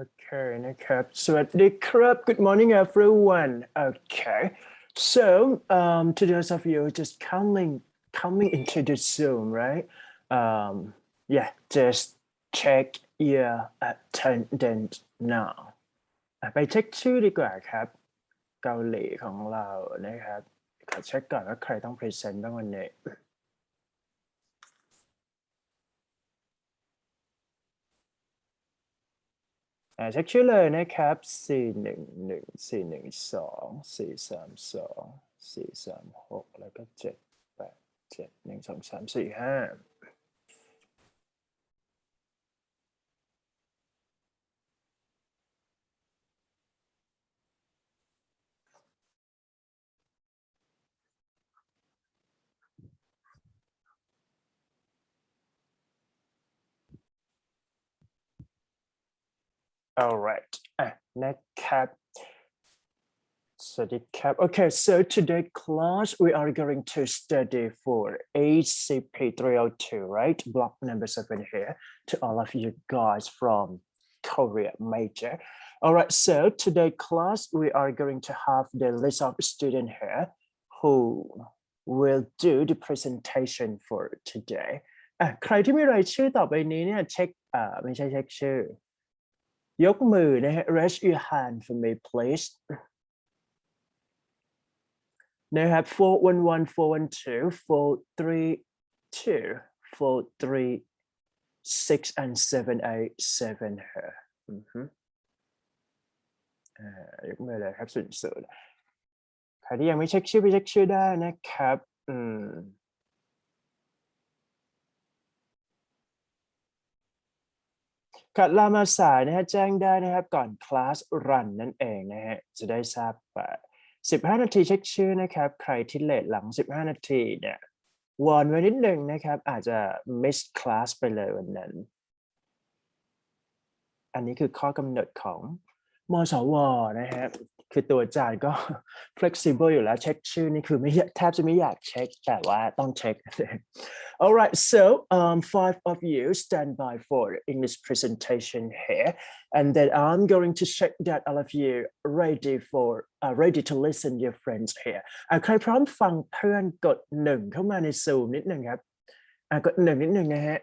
Okay นะครับสวัสดีครับ Good morning everyone. Okay, so to those of you just coming into the Zoom, right? Yeah, just check your attendance now. ไปเช็คชื่อดีกว่าครับเกาหลีของเรานะครับขอเช็คก่อนว่าใครต้องพรีเซนต์บ้างวันนี้เช็คชื่อเลยนะครับ411 412 432 436แล้วก็787 1 2 3 4 5 alright นะครับ Okay, so today class we are going to study for ECP 302, right? Block number 7 here to all of you guys from Korea major. All right, so today class we are going to have the list of students here who will do the presentation for today. ใครที่มีรายชื่อต่อไปนี้เนี่ยเช็คไม่ใช่เช็คชื่อยกมือนะฮะ raise your hand for me please นะครับ411 412 432 436 and 787 here ยกมือเลยครับ0ใครที่ยังไม่เช็คชื่อไปเช็คชื่อได้นะครับขัดลามาสายนะฮะแจ้งได้นะครับก่อนคลาสรันนั่นเองนะฮะจะได้ทราบไป15 นาทีเช็คชื่อนะครับใครที่เลทหลัง15 นาทีเนี่ยวอนไว้นิดนึงนะครับอาจจะ miss class ไปเลยวันนั้นอันนี้คือข้อกำหนดของมสวนะครับคือตัวอาจารย์ก็ flexible อยู่แล้วเช็คชื่อนี่คือไม่แทบจะไม่อยากเช็คแต่ว่าต้องเช็ค Alright, so 5 of you stand by for English presentation here, and then I'm going to check that all of you ready to listen your friends here. ใครพร้อมฟังเพื่อนกด1เข้ามาใน Zoom นิดนึงครับกด1นิดนึงนะฮะ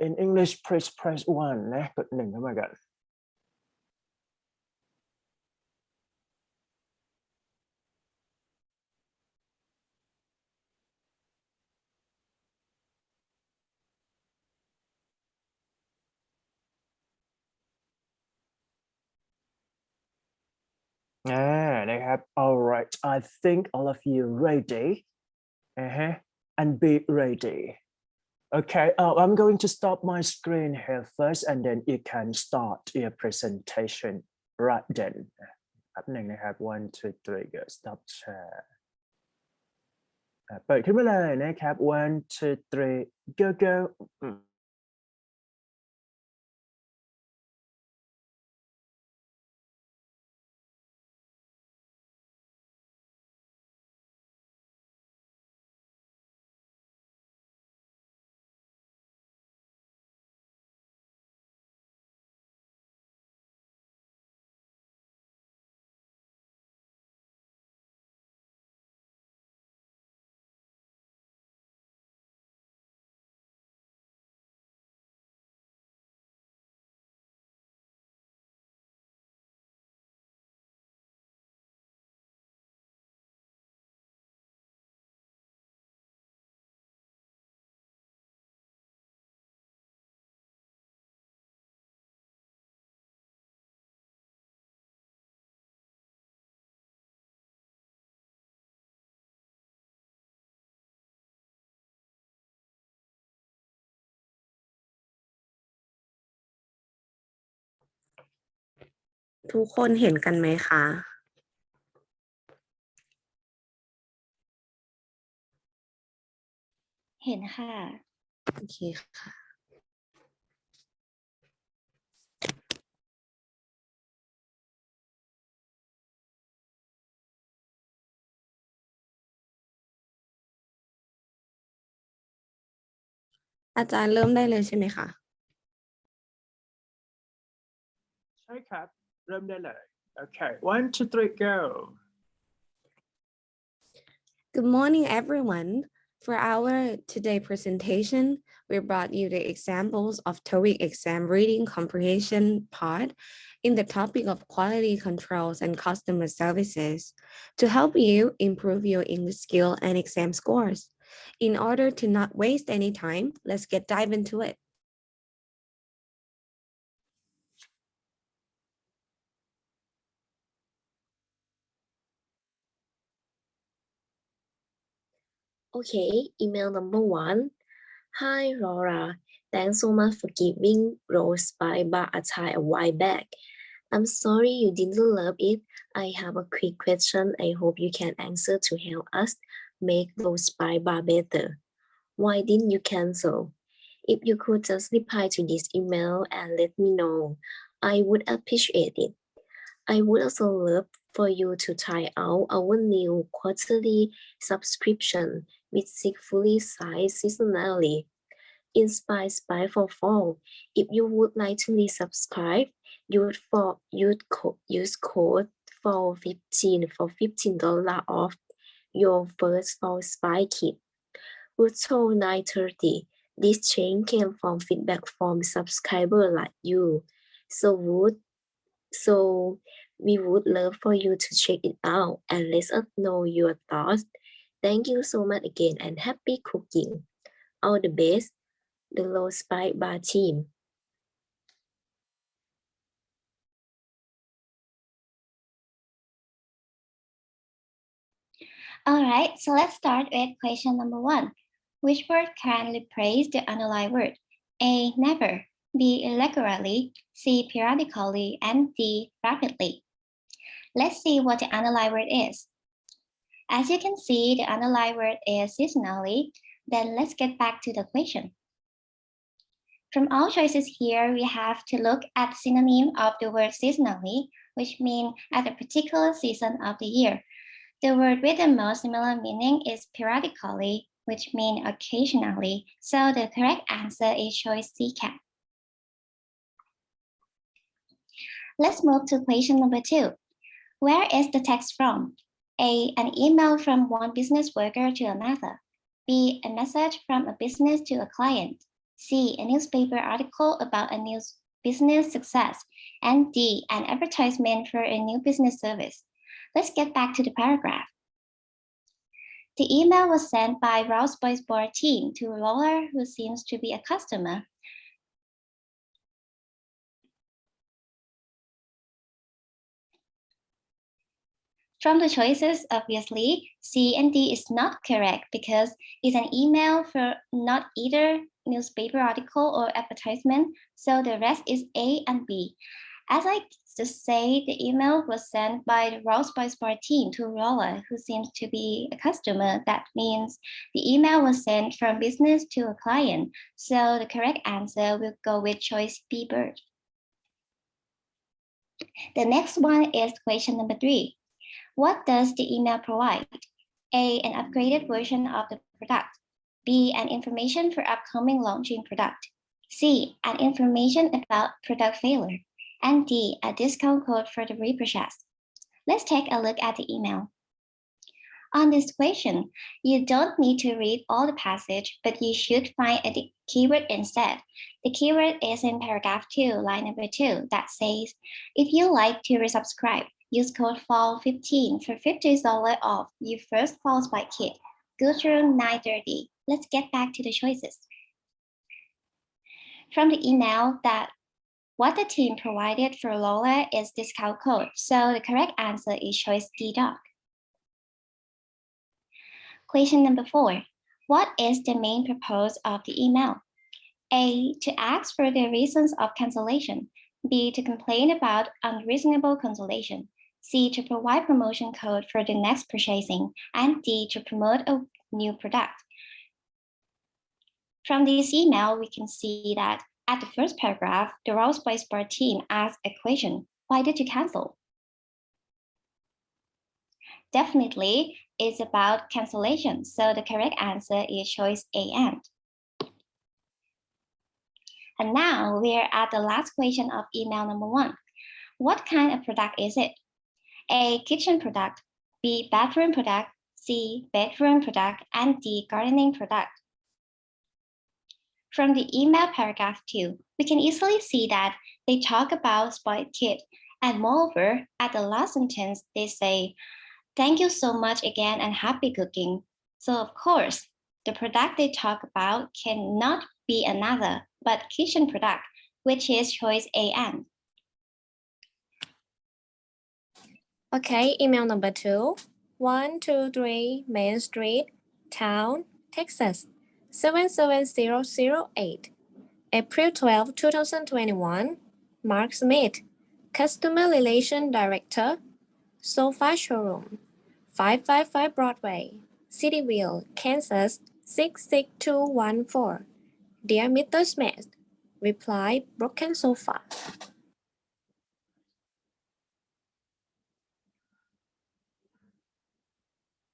In English please press 1นะกด1เข้ามาก่อนนะครับ Alright, I think all of you ready and be ready. Okay, I'm going to stop my screen here first and then you can start your presentation right then. แป๊บหนึ่งนะครับ 1 2 3 go stop share เปิดขึ้นมาเลยนะครับ 1 2 3 go goทุกคนเห็นกันไหมคะ เห็นค่ะ โอเคค่ะอาจารย์เริ่มได้เลยใช่ไหมคะ ใช่ครับเริ่มได้เลย Okay 1 2 3 go Good morning, everyone. For our today presentation, we brought you the examples of TOEIC exam reading comprehension part in the topic of quality controls and customer services to help you improve your English skill and exam scores. In order to not waste any time, let's get dive into it. Okay, email number 1. Hi, Laura. Thanks so much for giving Rose by bar a try a while back. I'm sorry you didn't love it. I have a quick question I hope you can answer to help us make those spy bar better. Why didn't you cancel? If you could just reply to this email and let me know, I would appreciate it. I would also love for you to try out our new quarterly subscription with 6 fully sized seasonally inspired by for fall. If you would like to resubscribe, use code fall 15 for $15 off your first fall spy kit. Also 9:30. This change came from feedback from subscriber like you. So we would love for you to check it out and let us know your thoughts. Thank you so much again and happy cooking. All the best, the Low Spy Bar team. All right, so let's start with question number 1. Which word can replace the underlined word? A, never, B, irregularly, C, periodically, and D, rapidly. Let's see what the underlined word is. As you can see, the underlined word is seasonally. Then let's get back to the question. From all choices here, we have to look at the synonym of the word seasonally, which means at a particular season of the year. The word with the most similar meaning is periodically, which means occasionally. So the correct answer is choice C, cat. Let's move to question number 2. Where is the text from? A, an email from one business worker to another. B, a message from a business to a client. C, a newspaper article about a new business success. And D, an advertisement for a new business service. Let's get back to the paragraph. The email was sent by Rouse Boys Board team to Lola, who seems to be a customer. From the choices, obviously, C and D is not correct because it's an email for not either newspaper article or advertisement, so the rest is A and B. As I just say, the email was sent by the Rouse by Sport team to Rolla, who seems to be a customer. That means the email was sent from business to a client. So the correct answer will go with choice B, bird. The next one is question number 3. What does the email provide? A, an upgraded version of the product. B, an information for upcoming launching product. C, an information about product failure. And D, a discount code for the repurchase. Let's take a look at the email. On this question, you don't need to read all the passage, but you should find a keyword instead. The keyword is in paragraph 2, line number 2, that says, if you like to resubscribe, use code FALL15 for $50 off your first fall spy kit. Go through 9:30. Let's get back to the choices. From the email, that what the team provided for Lola is discount code, so the correct answer is choice D, dog. Question number 4. What is the main purpose of the email? A, to ask for the reasons of cancellation. B, to complain about unreasonable cancellation. C, to provide promotion code for the next purchasing. And D, to promote a new product. From this email, we can see that at the first paragraph, the Rouse by Sport team asked a question, why did you cancel? Definitely, it's about cancellation, so the correct answer is choice A, and. And now we're at the last question of email number 1. What kind of product is it? A, kitchen product, B, bathroom product, C, bedroom product, and D, gardening product. From the email paragraph 2, we can easily see that they talk about spoiled kid, and moreover, at the last sentence, they say, "Thank you so much again and happy cooking." So of course, the product they talk about cannot be another but kitchen product, which is choice A and. Okay, email number 2, 123 Main Street, Town, Texas, 77008. April 12, 2021. Mark Smith, Customer Relation Director, Sofa Showroom, 555 Broadway, Cityville, Kansas, 66214. Dear Mr. Smith, reply, broken sofa.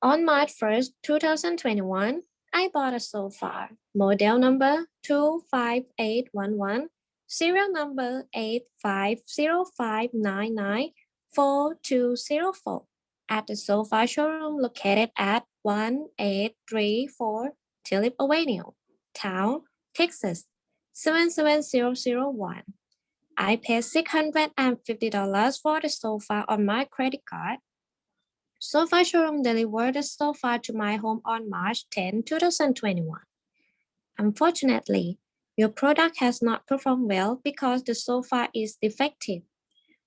On March 1st, 2021, I bought a sofa, model number 25811, serial number 8505994204 at the sofa showroom located at 1834 Tulip Avenue, Town, Texas, 77001. I paid $650 for the sofa on my credit card. Sofa Showroom delivered the sofa to my home on March 10, 2021. Unfortunately, your product has not performed well because the sofa is defective.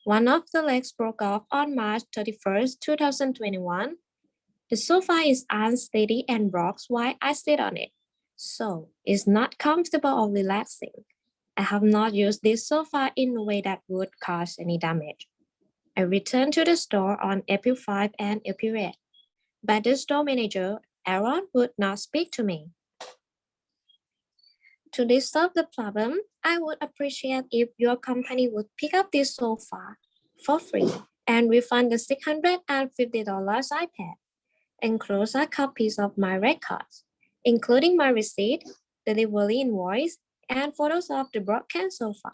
One of the legs broke off on March 31, 2021. The sofa is unsteady and rocks while I sit on it, so it's not comfortable or relaxing. I have not used this sofa in a way that would cause any damage. I returned to the store on April 5 and April 8, but the store manager, Aaron, would not speak to me. To resolve the problem, I would appreciate if your company would pick up this sofa for free and refund the $650 I paid. Enclose are copies of my records, including my receipt, delivery invoice, and photos of the broken sofa.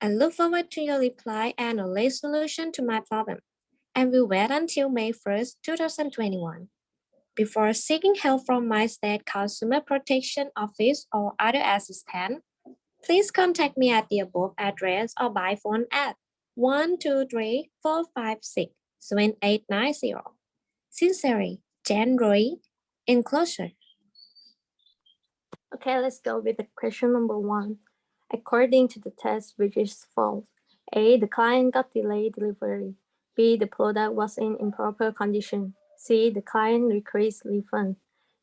I look forward to your reply and a late solution to my problem, and will wait until May 1st, 2021. Before seeking help from my state consumer protection office or other assistant, please contact me at the above address or by phone at 123-456-7890. Sincerely, Jan Roy, enclosure. Okay, let's go with the question number 1. According to the test, which is false? A, the client got delayed delivery. B, the product was in improper condition. C, the client requests refund.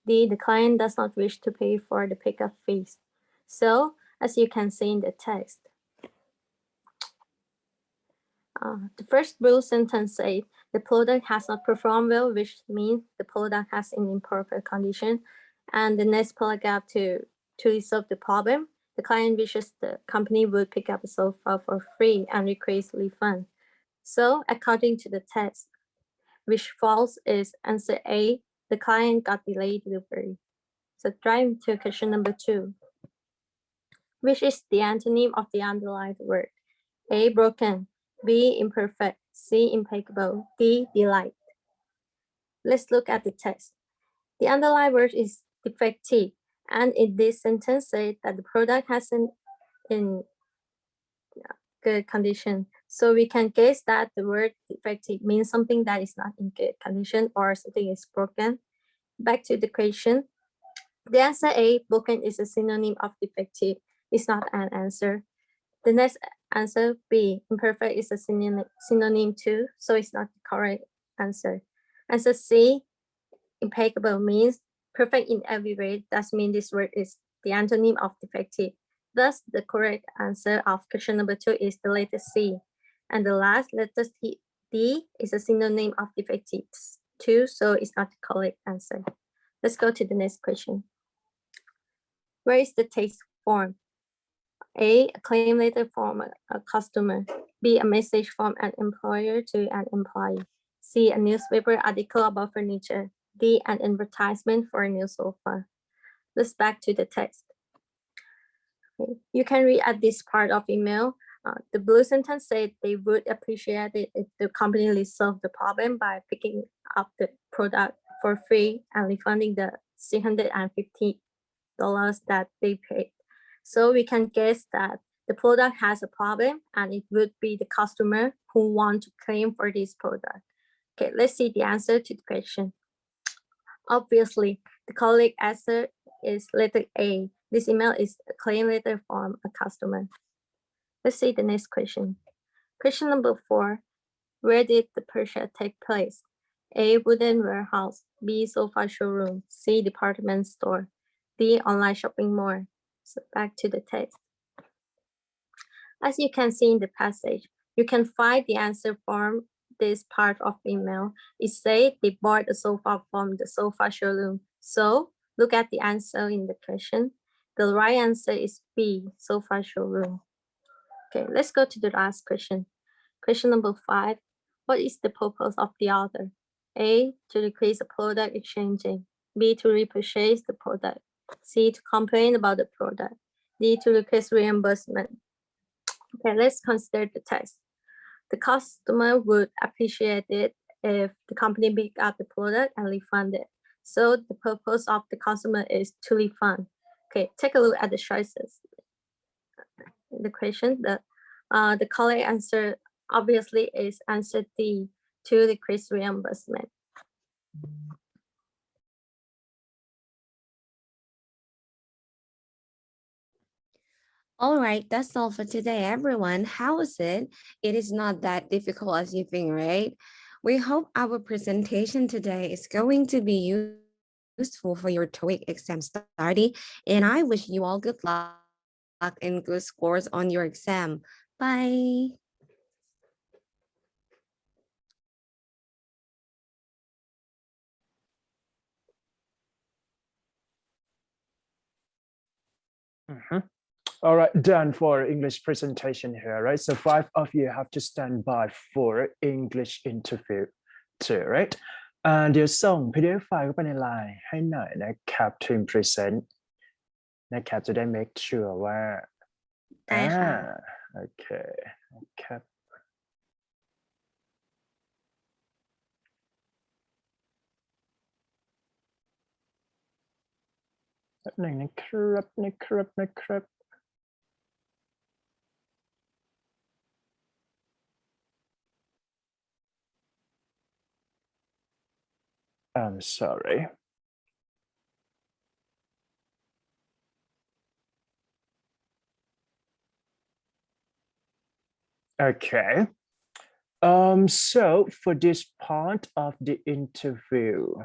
D, the client does not wish to pay for the pickup fees. So, as you can see in the text, the first rule sentence says the product has not performed well, which means the product has in improper condition. And the next paragraph to resolve the problem, the client wishes the company would pick up the sofa for free and request refund. So according to the text, which false is answer A, the client got delayed delivery. So drive to question number 2, which is the antonym of the underlined word. A, broken, B, imperfect, C, impeccable, D, delight. Let's look at the text. The underlined word is defective, and in this sentence says that the product hasn't in good condition. So we can guess that the word defective means something that is not in good condition or something is broken. Back to the question. The answer A, broken, is a synonym of defective. It's not an answer. The next answer, B, imperfect, is a synonym too, so it's not the correct answer. Answer C, impeccable, means perfect in every way. That means this word is the antonym of defective. Thus, the correct answer of question number 2 is the letter C. And the last letter D is a synonym of defective too, so it's not the correct answer. Let's go to the next question. Where is the text form? A claim letter from a customer. B, a message from an employer to an employee. C, a newspaper article about furniture. D, an advertisement for a new sofa. Let's back to the text. Okay. You can read at this part of email The blue sentence said they would appreciate it if the company resolved the problem by picking up the product for free and refunding the $650 that they paid. So we can guess that the product has a problem and it would be the customer who want to claim for this product. Okay, let's see the answer to the question. Obviously, the correct answer is letter A. This email is a claim letter from a customer. Let's see the next question. Question number 4. Where did the purchase take place? A. Wooden warehouse. B. Sofa showroom. C. Department store. D. Online shopping mall. So back to the text. As you can see in the passage, you can find the answer from this part of the email. It says they bought a sofa from the sofa showroom. So look at the answer in the question. The right answer is B. Sofa showroom. Okay, let's go to the last question. Question number 5. What is the purpose of the order? A. To decrease the product exchanging. B. To repurchase the product. C. To complain about the product. D. To request reimbursement. Okay, let's consider the text. The customer would appreciate it if the company pick up the product and refund it. So the purpose of the customer is to refund. Okay, take a look at the choices. The question, the correct answer obviously is answer D, to decrease reimbursement. All right, that's all for today, everyone. How was it? It is not that difficult as you think, right? We hope our presentation today is going to be useful for your TOEIC exam study, and I wish you all good luck and good scores on your exam. Bye. Mhm. All right, done for English presentation here, right? So 5 of you have to stand by for English interview too, right? เดี๋ยวส่ง PDF ไฟล์เข้าไปใน LINE ให้หน่อยนะครับ to present นะครับจะได้ make sure ว่า ได้ค่ะ โอเคนะครับแป๊บหนึ่งนะครับ I'm sorry. Okay. So for this part of the interview,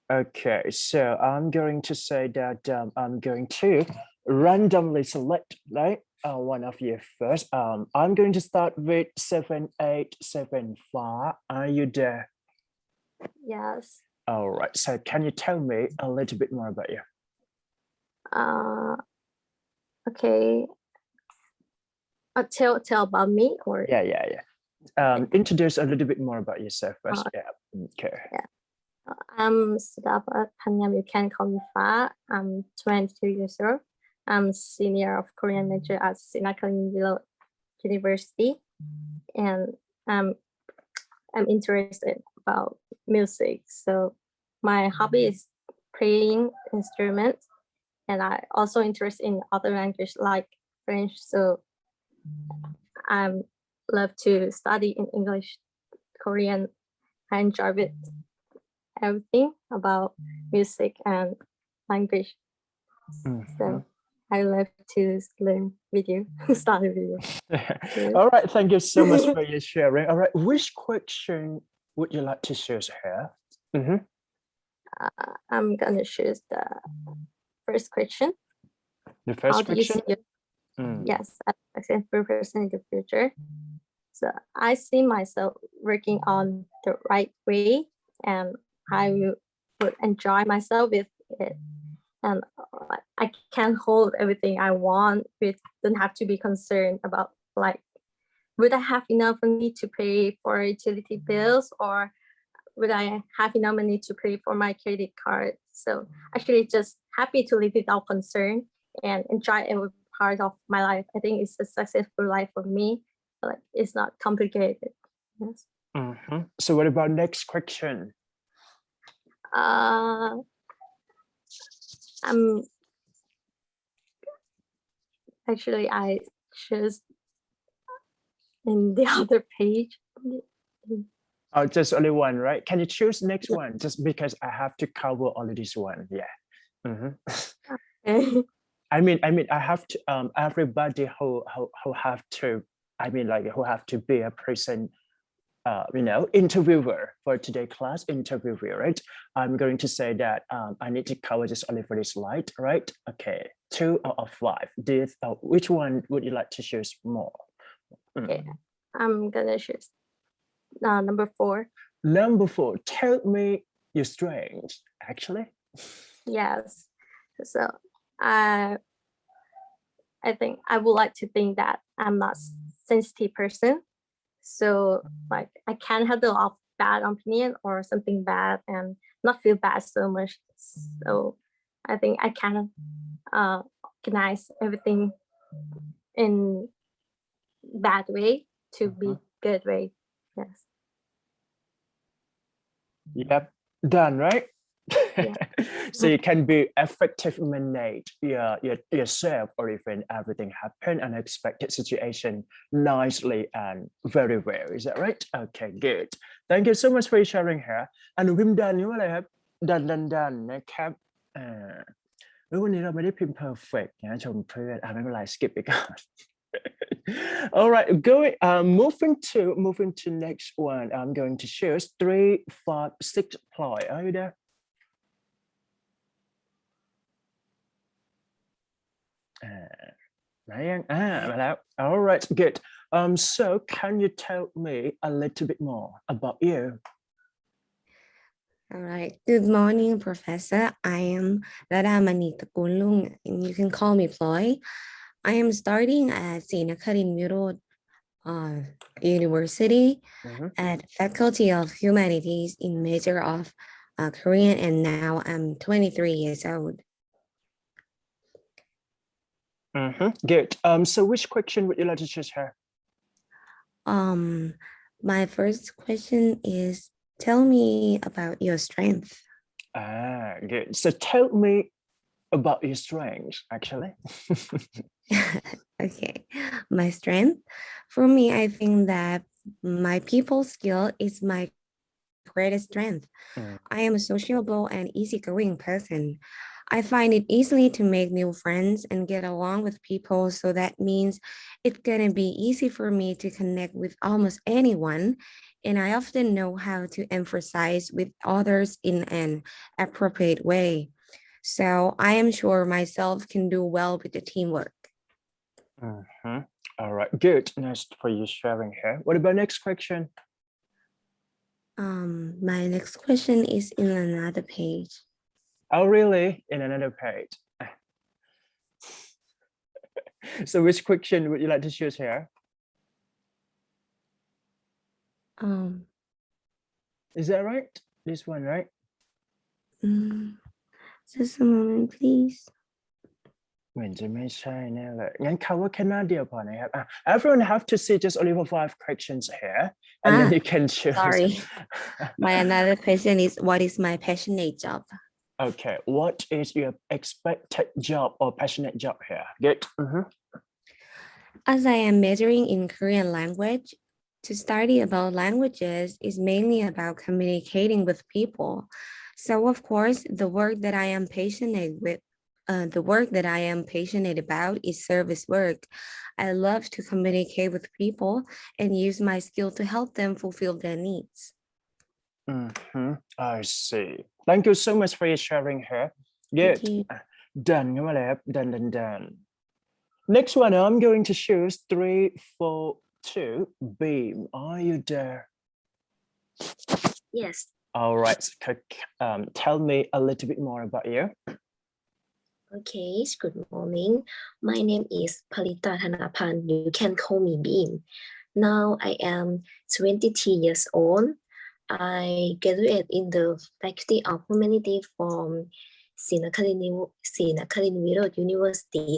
okay, so I'm going to say that I'm going to randomly select, right? One of you first. I'm going to start with 7875. Are you there? Yes. All right. So can you tell me a little bit more about you? Okay. Tell about me or Yeah. Introduce a little bit more about yourself first. Yeah. Okay. Yeah. I'm Sudapa Panyam. You can call me Fa. I'm 22 years old. I'm senior of Korean major at Sinakal University, and I'm interested about music. So my hobby is playing instruments, and I also interested in other language like French. So I love to study in English, Korean. I enjoy it, everything about music and language. So I love to learn video, study video. All right, thank you so much for your sharing. All right, which question would you like to choose here? I'm gonna choose the first question. The first How do you question? see yes, as a successful person in the future? So I see myself working on the right way, and I would enjoy myself with it. And I can hold everything I want. Don't have to be concerned about like, would I have enough money to pay for utility bills, or would I have enough money to pay for my credit card? So actually just happy to live without concern and enjoy every part of my life. I think it's a successful life for me. Like it's not complicated. Yes. So what about next question? I'm actually I choose in the other page. Oh, just only one, right? Can you choose next one? Just because I have to cover only this one. Yeah. I mean, I have to. Everybody who have to. I mean, like who have to be a person. Interviewer for today class interviewer, right? I'm going to say that I need to cover just only for this slide, right? Okay, 2 out of 5. Which one would you like to choose more? Okay, I'm gonna choose number 4. Number 4. Tell me your strengths. Actually, yes. So I think I would like to think that I'm not sensitive person. So like I can have a lot of bad opinion or something bad and not feel bad so much. So I think I can organize everything in bad way to be good way. Yes. Yep, done, right? Yeah. So you can be effective manage yourself or even everything happen unexpected situation nicely and very well. Is that right? Okay, good. Thank you so much for sharing here. And we've done youอะไรครับดันนะครับวันนี้เราไม่ได้พิมพ์ perfect นะชมเพื่อนไม่เป็นไร skip ไปก่อน All right, moving to next one. I'm going to choose 3, 5, 6 ploy. Are you there? All right, good. So can you tell me a little bit more about you? All right. Good morning, Professor. I am Radamani Takulung, and you can call me Ploy. I am starting at Sinakarin Muro University at Faculty of Humanities in major of Korean, and now I'm 23 years old. Good. So which question would you like to choose here? My first question is, tell me about your strength. Good. So tell me about your strengths, actually. Okay, my strength. For me, I think that my people skill is my greatest strength. I am a sociable and easygoing person. I find it easily to make new friends and get along with people, so that means it's gonna be easy for me to connect with almost anyone, and I often know how to emphasize with others in an appropriate way. So I am sure myself can do well with the teamwork. All right, good. Nice for you sharing here. What about next question? My next question is in another page. Oh, really? In another page. So which question would you like to choose here? Is that right? This one, right? Just a moment, please. เหมือนจะไม่ใช่แน่เลยงั้นคำว่าแค่หน้าเดียวพอนะครับ Everyone have to see just only for 5 questions here and then you can choose. Sorry. My another question is, what is my passionate job? Okay, what is your expected job or passionate job here? Good. As I am majoring in Korean language, to study about languages is mainly about communicating with people. So of course, the work that I am passionate about is service work. I love to communicate with people and use my skill to help them fulfill their needs. I see. Thank you so much for your sharing here. Good. Done. Done. Next one, I'm going to choose 3, 4, 2. Beam. Are you there? Yes. All right. Tell me a little bit more about you. Okay, good morning. My name is Palita Thanapan. You can call me Beam. Now I am 23 years old. I graduated in the Faculty of Humanities from Sinakarin University.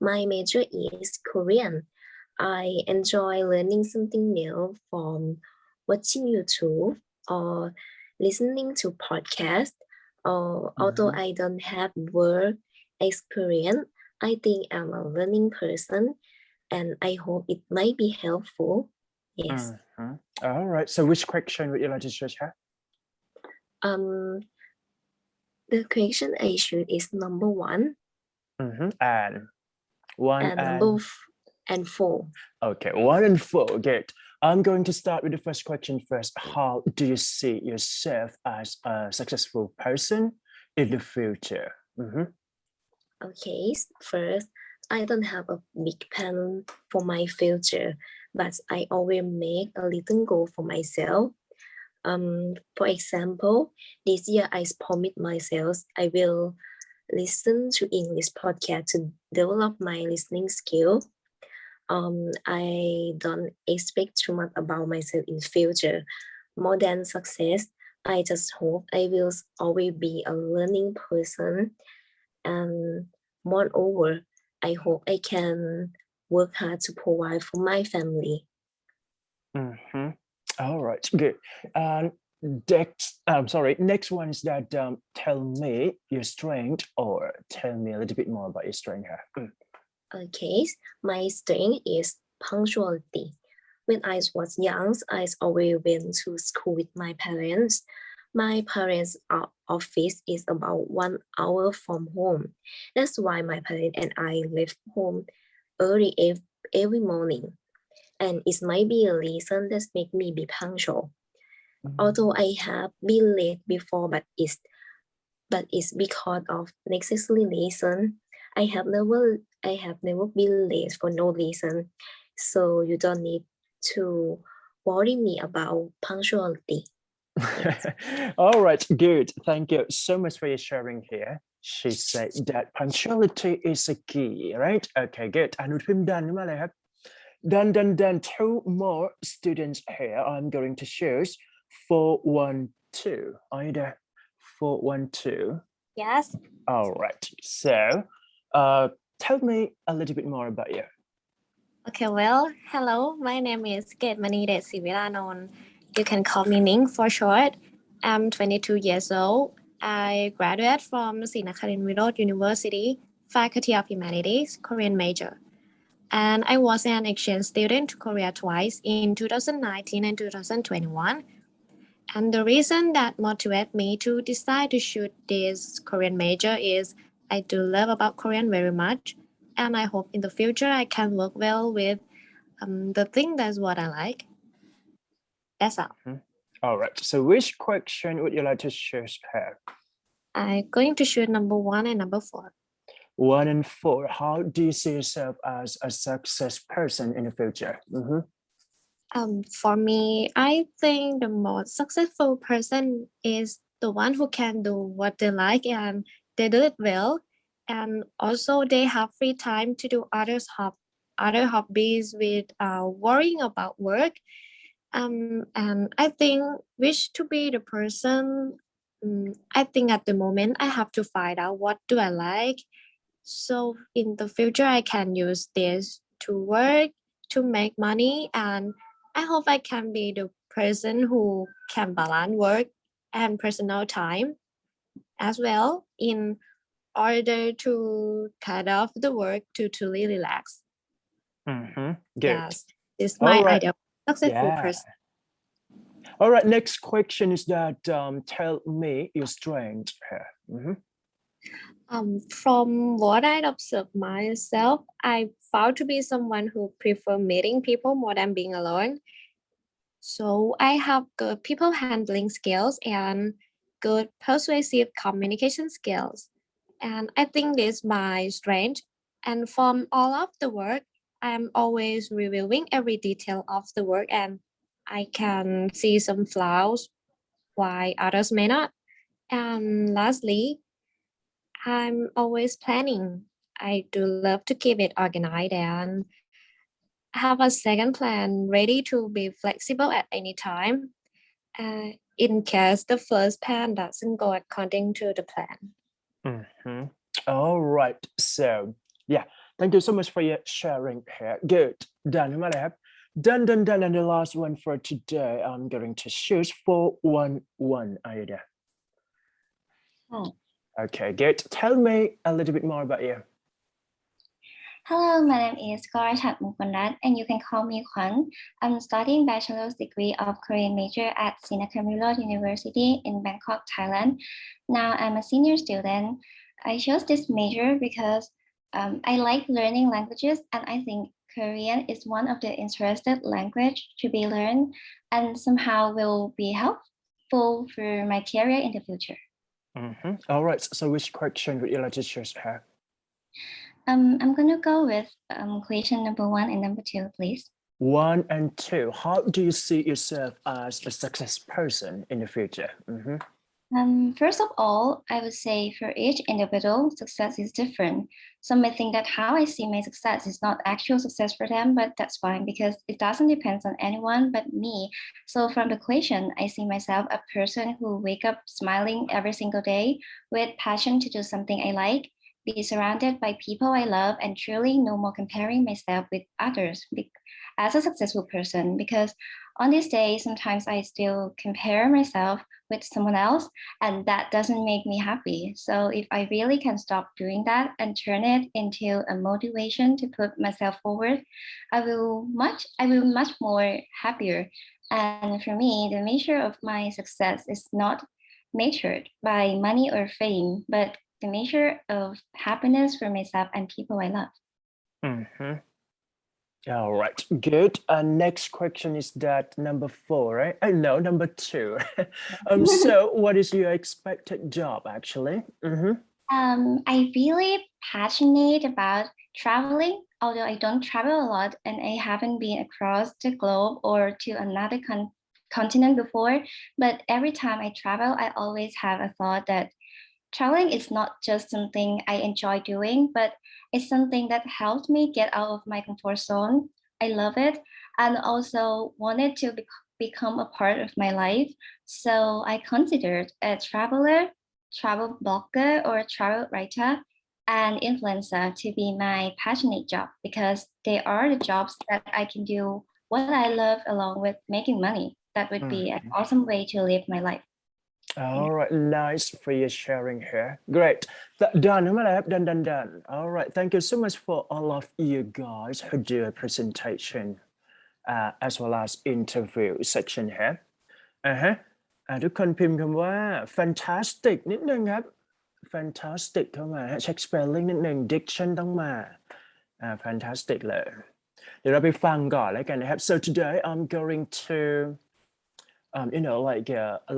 My major is Korean. I enjoy learning something new from watching YouTube or listening to podcasts. Although I don't have work experience, I think I'm a learning person and I hope it might be helpful. Yes. All right. So which question would you like to share? The question I shoot is number 1 And 1 and number 4. Okay, 1 and 4. Good. I'm going to start with the first question first. How do you see yourself as a successful person in the future? Okay, first, I don't have a big plan for my future, but I always make a little goal for myself. For example, this year I promised myself I will listen to English podcast to develop my listening skill. I don't expect too much about myself in future. More than success, I just hope I will always be a learning person. And moreover, I hope I can work hard to provide for my family. All right, good. Next one is that tell me your strength or tell me a little bit more about your strength here. Okay, my strength is punctuality. When I was young, I always went to school with my parents. My parents' office is about 1 hour from home. That's why my parents and I left home early every morning. And it might be a reason that make me be punctual. Although I have been late before, but it's because of necessary reason. I have never been late for no reason. So you don't need to worry me about punctuality. Yes. All right, good. Thank you so much for your sharing here. She said that punctuality is a key, right? Okay, good. And we've done. Done. 2 more students here. I'm going to choose 412. Are you there? 412. Yes. All right. So, tell me a little bit more about you. Okay, well, hello. My name is Ketmani Sivilanon. You can call me Ning for short. I'm 22 years old. I graduated from Sinakarin Virod University, Faculty of Humanities, Korean major. And I was an exchange student to Korea twice in 2019 and 2021. And the reason that motivated me to decide to shoot this Korean major is I do love about Korean very much. And I hope in the future I can work well with the thing that's what I like. That's all. All right. So which question would you like to choose here? I'm going to shoot number 1 and number 4. 1 and 4. How do you see yourself as a success person in the future? For me, I think the most successful person is the one who can do what they like and they do it well. And also they have free time to do other hobbies with worrying about work. And I think wish to be the person. I think at the moment I have to find out what do I like. So in the future I can use this to work, to make money, and I hope I can be the person who can balance work and personal time as well in order to cut off the work to truly relax. Good. Yes, it's my ideal successful person. All right, next question is that tell me your strength here. From what I observed myself, I found to be someone who prefer meeting people more than being alone. So I have good people handling skills and good persuasive communication skills. And I think this is my strength. And from all of the work, I'm always reviewing every detail of the work and I can see some flaws why others may not. And lastly, I'm always planning. I do love to keep it organized and have a second plan ready to be flexible at any time in case the first plan doesn't go according to the plan. All right. So, yeah, Thank you so much for your sharing here. Good. Done. Done. And the last one for today, I'm going to choose 411. Are you there? Oh. Okay, good. Tell me a little bit more about you. Hello, my name is Gorachat Mukundat, and you can call me Kwan. I'm studying bachelor's degree of Korean major at Sinakamulot University in Bangkok, Thailand. Now I'm a senior student. I chose this major because I like learning languages, and I think Korean is one of the interested language to be learned and somehow will be helpful for my career in the future. All right, so which question would you like to choose here? I'm gonna go with question number 1 and number 2, please. 1 and 2. How do you see yourself as a success person in the future? First of all, I would say for each individual, success is different. Some may think that how I see my success is not actual success for them, but that's fine because it doesn't depend on anyone but me. So from the question, I see myself a person who wake up smiling every single day with passion to do something I like, be surrounded by people I love, and truly no more comparing myself with others as a successful person. Because on this day, sometimes I still compare myself with someone else, and that doesn't make me happy. So if I really can stop doing that and turn it into a motivation to put myself forward, I will much more happier. And for me, the measure of my success is not measured by money or fame, but the measure of happiness for myself and people I love. All right, good. Next question is that number 4, right? No, number 2. So what is your expected job actually? I really passionate about traveling, although I don't travel a lot and I haven't been across the globe or to another continent before. But every time I travel, I always have a thought that traveling is not just something I enjoy doing, but it's something that helped me get out of my comfort zone. I love it and also wanted to become a part of my life. So I considered a traveler, travel blogger, or travel writer and influencer to be my passionate job because they are the jobs that I can do what I love along with making money. That would be an awesome way to live my life. All right, nice for your sharing here. Great. Done. All right, thank you so much for all of you guys who do a presentation as well as interview section here. ทุกคนพิมพ์คำว่า fantastic นิดนึงครับ fantastic เข้ามาเช็ค spelling นิดนึง diction ต้องมา fantastic เลยเดี๋ยวเราไปฟังก่อนแล้วกันนะครับ so today I'm going to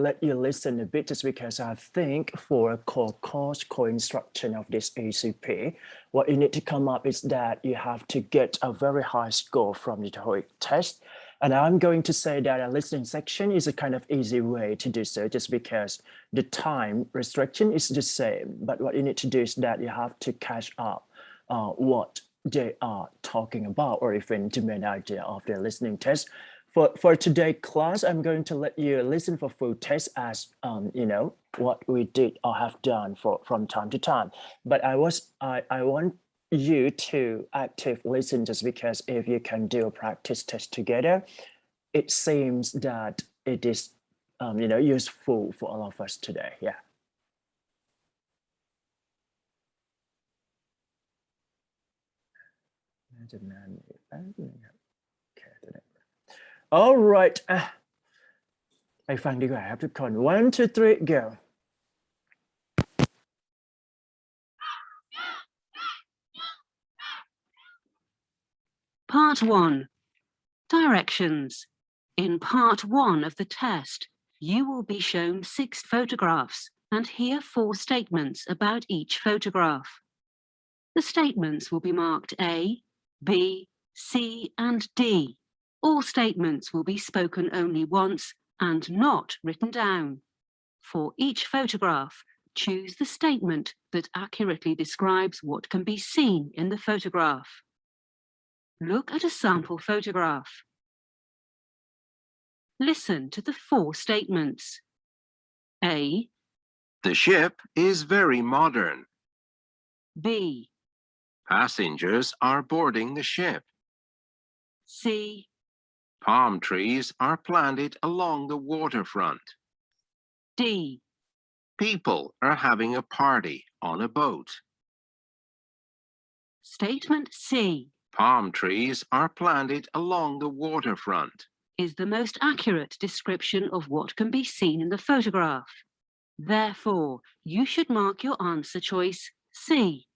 let you listen a bit just because I think for a core course, core instruction of this ECP, what you need to come up is that you have to get a very high score from the TOEIC test. And I'm going to say that a listening section is a kind of easy way to do so just because the time restriction is the same. But what you need to do is that you have to catch up what they are talking about or even the main idea of their listening test. For today's class, I'm going to let you listen for full test as what we did or have done from time to time. But I want you to active listen just because if you can do a practice test together, it seems that it is useful for all of us today. Yeah. All right. ไปฟังดีกว่าครับทุกคน 1, 2, 3, go. Part 1. Directions. In part 1 of the test, you will be shown 6 photographs and hear 4 statements about each photograph. The statements will be marked A, B, C, and D. All statements will be spoken only once and not written down. For each photograph, choose the statement that accurately describes what can be seen in the photograph. Look at a sample photograph. Listen to the 4 statements. A. The ship is very modern. B. Passengers are boarding the ship. C, Palm trees are planted along the waterfront. D, People are having a party on a boat. statement C Palm trees are planted along the waterfront. is the most accurate description of what can be seen in the photograph. Therefore, you should mark your answer choice C.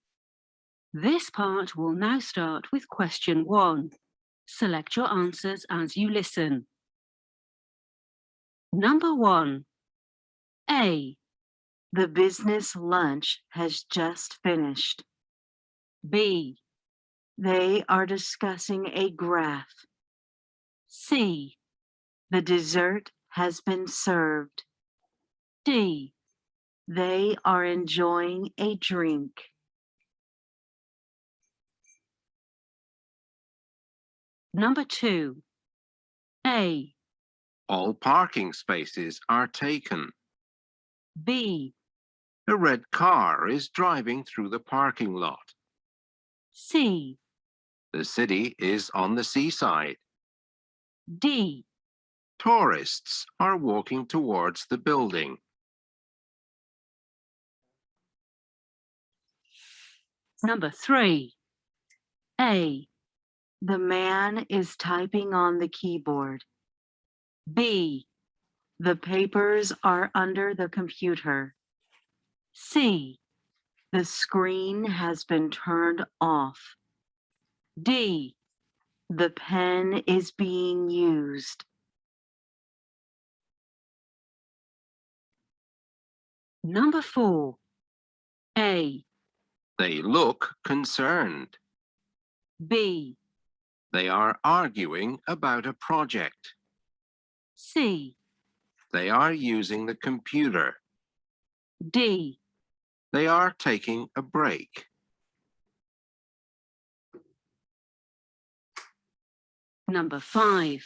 This part will now start with question 1. Select your answers as you listen. Number 1. A. The business lunch has just finished. B. They are discussing a graph. C. The dessert has been served. D. They are enjoying a drink. Number 2. A. All parking spaces are taken. B. A red car is driving through the parking lot. C. The city is on the seaside. D. Tourists are walking towards the building. Number 3. A. The man is typing on the keyboard. B. The papers are under the computer. C. The screen has been turned off. D. The pen is being used. Number 4. A. They look concerned. B. They are arguing about a project. C. They are using the computer. D. They are taking a break. Number 5.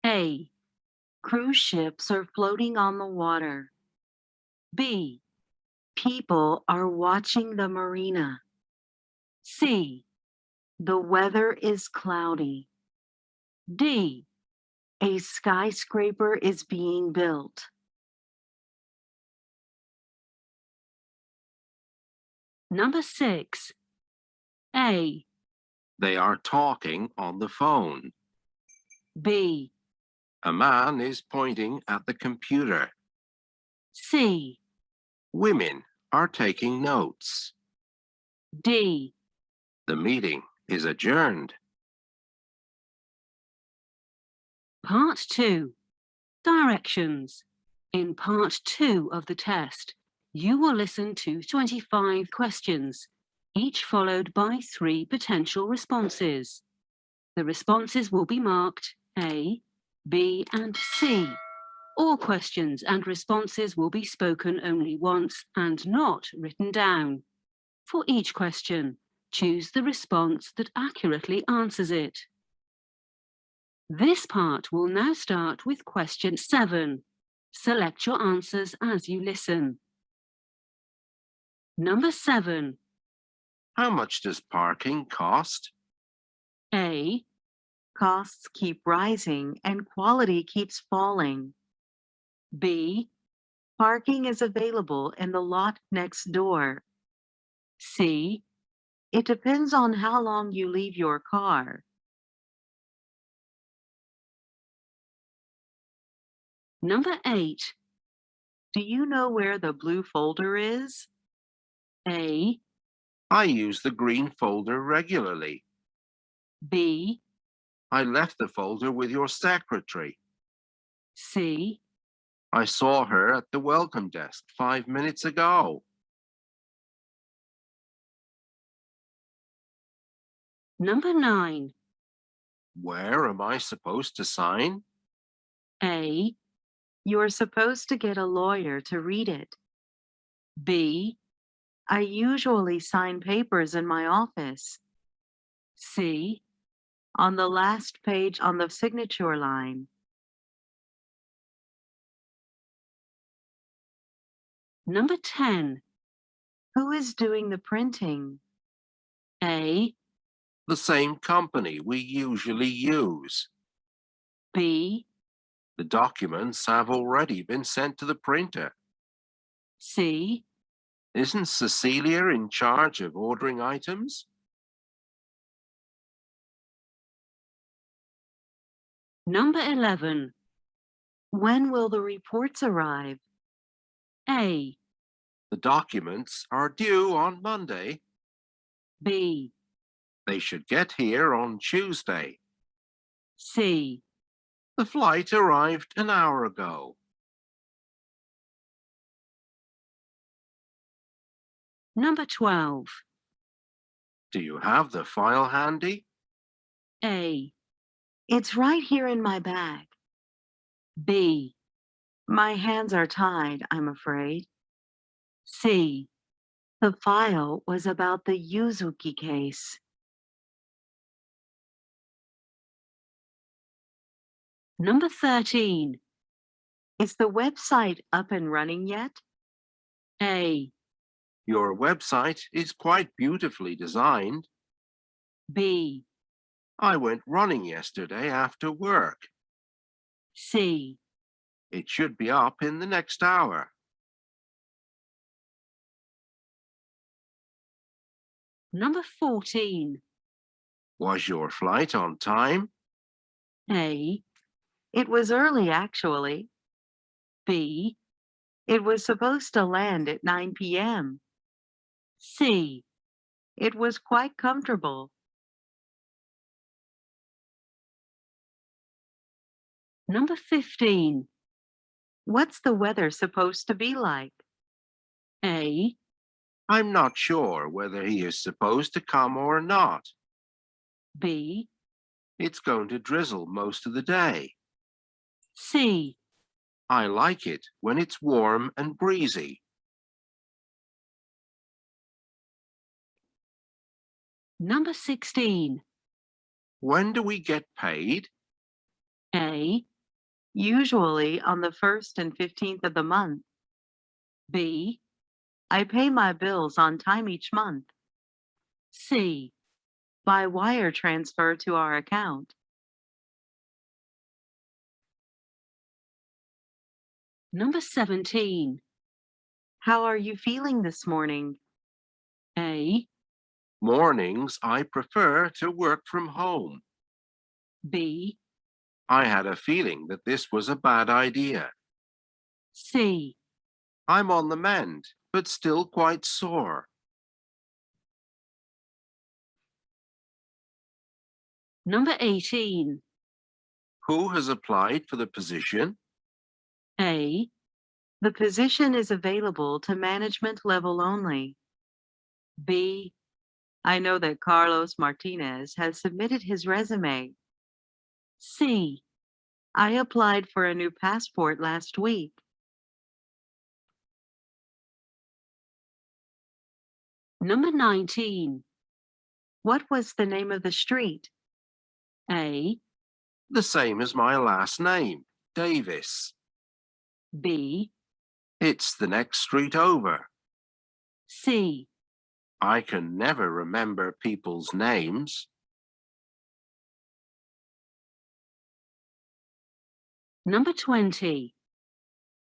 A. Cruise ships are floating on the water. B. People are watching the marina. C. The weather is cloudy. D. A skyscraper is being built. Number 6. A. They are talking on the phone. B. A man is pointing at the computer. C. Women are taking notes. D. The meeting is adjourned. Part 2. Directions. In part 2 of the test, you will listen to 25 questions, each followed by 3 potential responses. The responses will be marked A, B, and C. All questions and responses will be spoken only once and not written down. For each question, choose the response that accurately answers it. This part will now start with question 7. Select your answers as you listen. Number 7. How much does parking cost? A. Costs keep rising and quality keeps falling. B. Parking is available in the lot next door. C. It depends on how long you leave your car. Number 8. Do you know where the blue folder is? A. I use the green folder regularly. B. I left the folder with your secretary. C. I saw her at the welcome desk 5 minutes ago. Number 9. Where am I supposed to sign? A. You're supposed to get a lawyer to read it. B. I usually sign papers in my office. C. On the last page on the signature line. Number 10. Who is doing the printing? A, The same company we usually use. B, The documents have already been sent to the printer. C, Isn't Cecilia in charge of ordering items? Number 11. When will the reports arrive? A, The documents are due on Monday. B, They should get here on Tuesday. C, The flight arrived an hour ago. Number 12. Do you have the file handy? A, it's right here in my bag. B, my hands are tied, I'm afraid. C, the file was about the Yuzuki case. Number 13. Is the website up and running yet? A, Your website is quite beautifully designed. B, I went running yesterday after work. C, It should be up in the next hour. Number 14. Was your flight on time? A, it was early actually. B, it was supposed to land at 9 p.m. C, it was quite comfortable. Number 15. What's the weather supposed to be like? A, I'm not sure whether he is supposed to come or not. B, It's going to drizzle most of the day. C, I like it when it's warm and breezy. Number 16. When do we get paid? A, usually on the 1st and 15th of the month. B, I pay my bills on time each month. C, by wire transfer to our account. Number 17. How are you feeling this morning? A, Mornings, I prefer to work from home. B, I had a feeling that this was a bad idea. C, I'm on the mend, but still quite sore. Number 18. Who has applied for the position? A, the position is available to management level only. B, I know that Carlos Martinez has submitted his resume. C, I applied for a new passport last week. Number 19. What was the name of the street? A, The same as my last name, Davis. B, It's the next street over. C, I can never remember people's names. Number 20.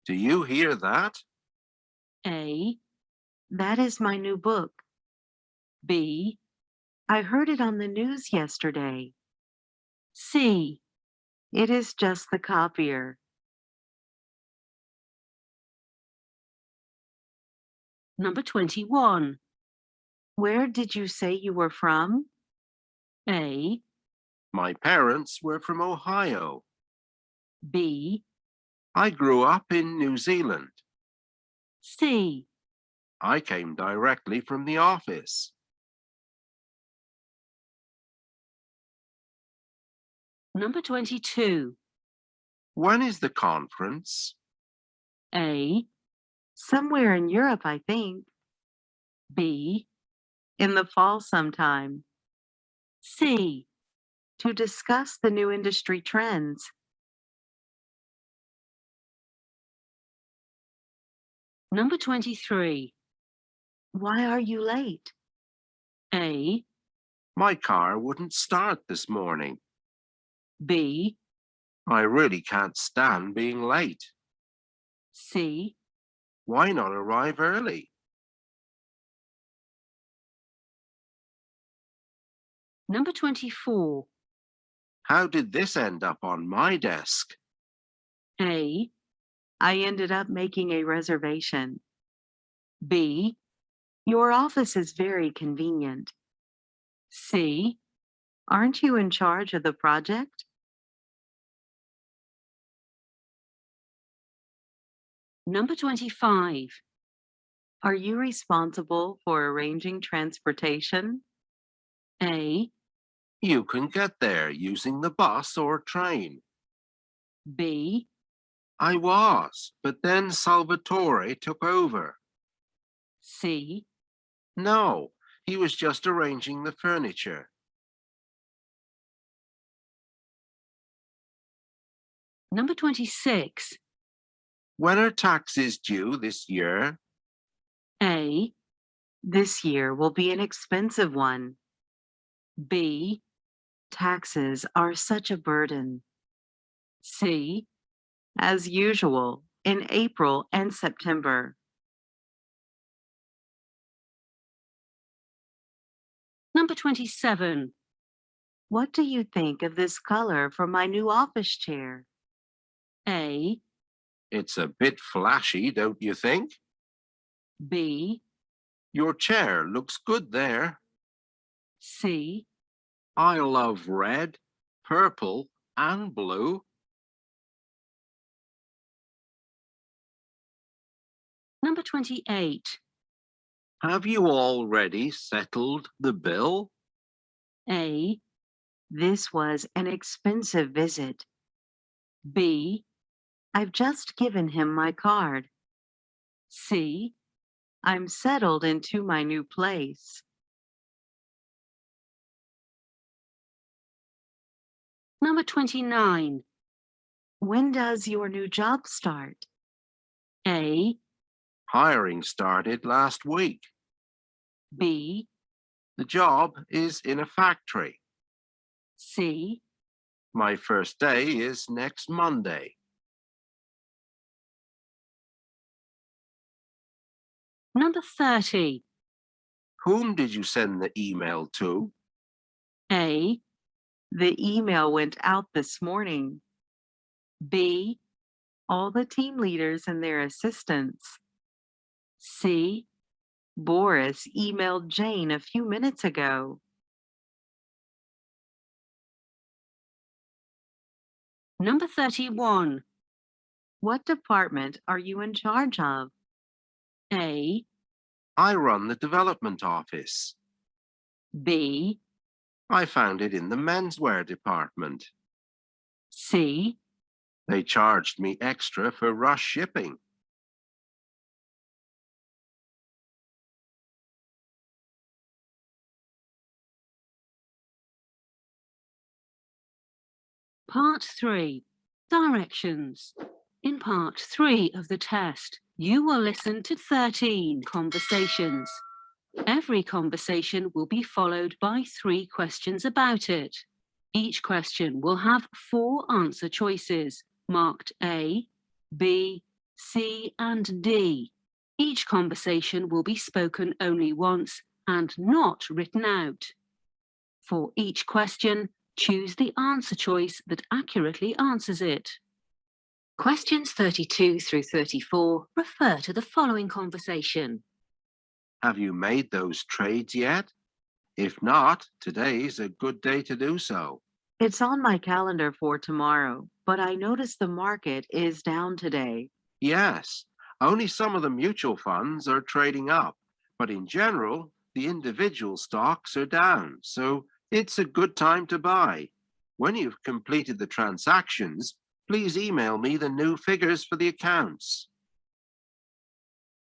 Do you hear that? A, that is my new book. B, I heard it on the news yesterday. C, it is just the copier. Number 21. Where did you say you were from? A, My parents were from Ohio. B, I grew up in New Zealand. C, I came directly from the office. Number 22. When is the conference? A, somewhere in Europe, I think. B, in the fall sometime. C, to discuss the new industry trends. Number 23. Why are you late? A, My car wouldn't start this morning. B, I really can't stand being late. C, Why not arrive early? number 24. How did this end up on my desk? A, I ended up making a reservation. B, your office is very convenient. C, aren't you in charge of the project? Number 25. Are you responsible for arranging transportation? A, You can get there using the bus or train. B, I was, but then Salvatore took over. C, No, he was just arranging the furniture. number 26. When are taxes due this year? A, this year will be an expensive one. B, taxes are such a burden. C, as usual, in April and September. Number 27. What do you think of this color for my new office chair? A, It's a bit flashy, don't you think? B, Your chair looks good there. C, I love red, purple, and blue. number 28. Have you already settled the bill? A, this was an expensive visit. B, I've just given him my card. C, I'm settled into my new place. Number 29. When does your new job start? A, Hiring started last week. B, The job is in a factory. C, My first day is next Monday. number 30. Whom did you send the email to? A, the email went out this morning. B, all the team leaders and their assistants. C, Boris emailed Jane a few minutes ago. Number 31. What department are you in charge of? A, I run the development office. B, I found it in the menswear department. C, They charged me extra for rush shipping. Part 3. Directions. In Part 3 of the test, you will listen to 13 conversations. Every conversation will be followed by 3 questions about it. Each question will have 4 answer choices, marked A, B, C, and D. Each conversation will be spoken only once and not written out. For each question, choose the answer choice that accurately answers it. Questions 32 through 34 refer to the following conversation. Have you made those trades yet? If not, today's a good day to do so. It's on my calendar for tomorrow, but I noticed the market is down today. Yes, only some of the mutual funds are trading up, but in general, the individual stocks are down, so it's a good time to buy. When you've completed the transactions, please email me the new figures for the accounts.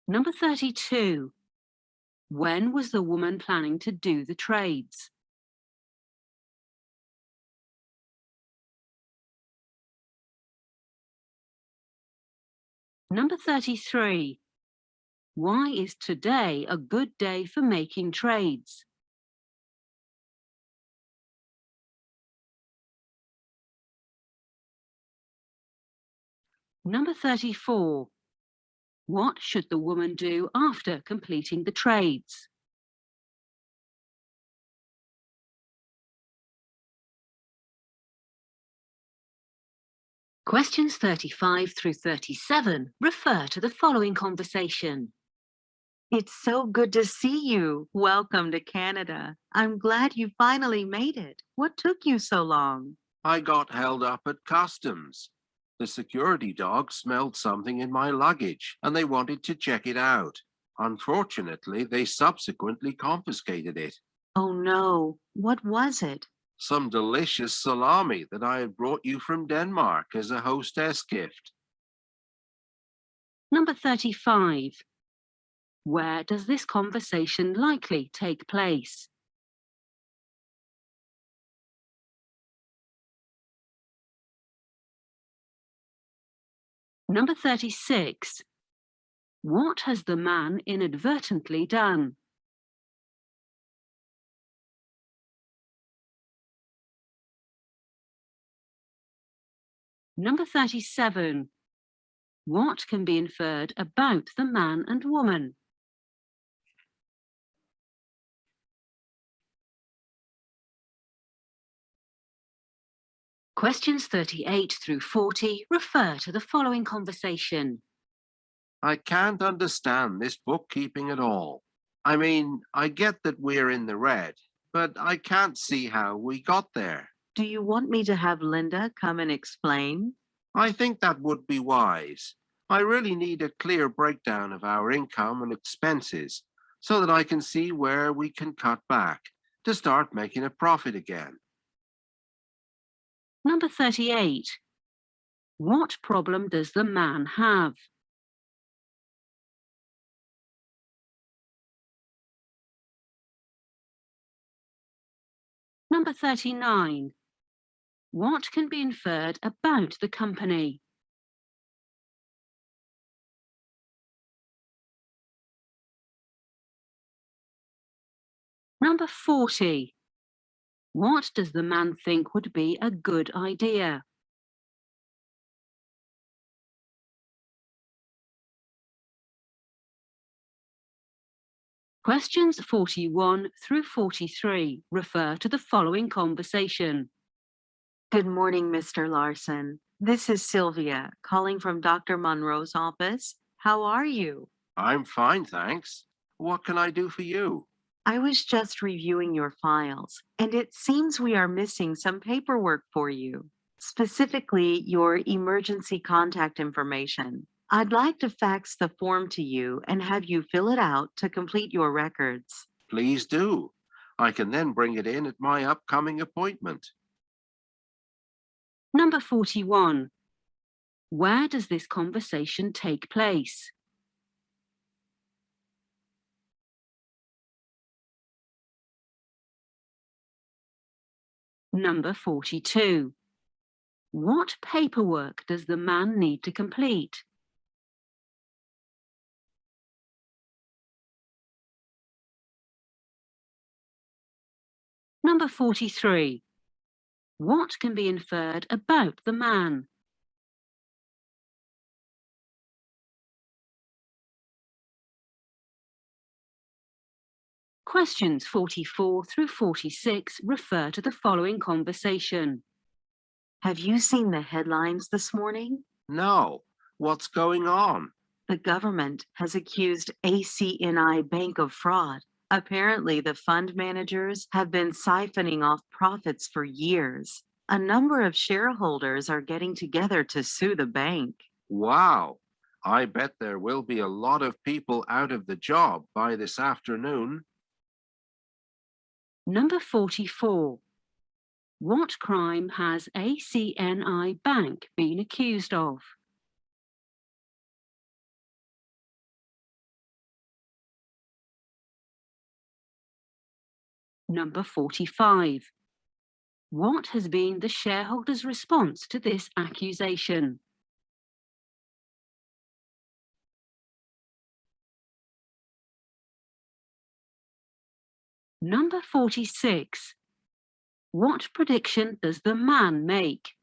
Number 32. When was the woman planning to do the trades? Number 33. Why is today a good day for making trades? Number 34. What should the woman do after completing the trades? Questions 35 through 37 refer to the following conversation. It's so good to see you. Welcome to Canada. I'm glad you finally made it. What took you so long? I got held up at customs. The security dog smelled something in my luggage and they wanted to check it out. Unfortunately, they subsequently confiscated it. Oh no, what was it? Some delicious salami that I had brought you from Denmark as a hostess gift. Number 35. Where does this conversation likely take place? Number 36. What has the man inadvertently done? Number 37. What can be inferred about the man and woman? Questions 38 through 40 refer to the following conversation. I can't understand this bookkeeping at all. I mean, I get that we're in the red, but I can't see how we got there. Do you want me to have Linda come and explain? I think that would be wise. I really need a clear breakdown of our income and expenses so that I can see where we can cut back to start making a profit again. Number 38. What problem does the man have? Number 39. What can be inferred about the company? Number 40. What does the man think would be a good idea? Questions 41 through 43 refer to the following conversation. Good morning, Mr. Larson. This is Sylvia, calling from Dr. Monroe's office. How are you? I'm fine, thanks. What can I do for you? I was just reviewing your files, and it seems we are missing some paperwork for you, specifically your emergency contact information. I'd like to fax the form to you and have you fill it out to complete your records. Please do. I can then bring it in at my upcoming appointment. Number 41. Where does this conversation take place? Number 42. What paperwork does the man need to complete? Number 43. What can be inferred about the man? Questions 44 through 46 refer to the following conversation. Have you seen the headlines this morning? No. What's going on? The government has accused ACNI Bank of fraud. Apparently, the fund managers have been siphoning off profits for years. A number of shareholders are getting together to sue the bank. Wow. I bet there will be a lot of people out of the job by this afternoon. Number 44. What crime has ACNI Bank been accused of? Number 45. What has been the shareholders' response to this accusation? Number 46. What prediction does the man make?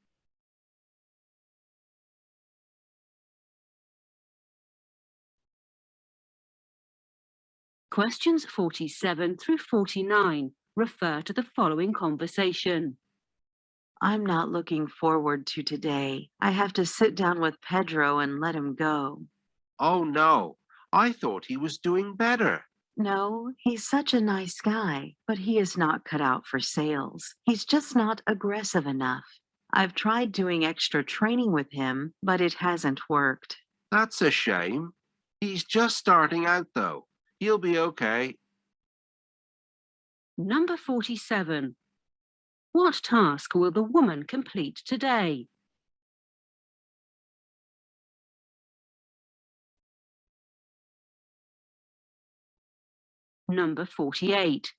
Questions 47 through 49 refer to the following conversation. I'm not looking forward to today. I have to sit down with Pedro and let him go. Oh no, I thought he was doing better. No, he's such a nice guy, but he is not cut out for sales. He's just not aggressive enough. I've tried doing extra training with him, but it hasn't worked. That's a shame. He's just starting out though. He'll be okay. Number 47. What task will the woman complete today? Number 48.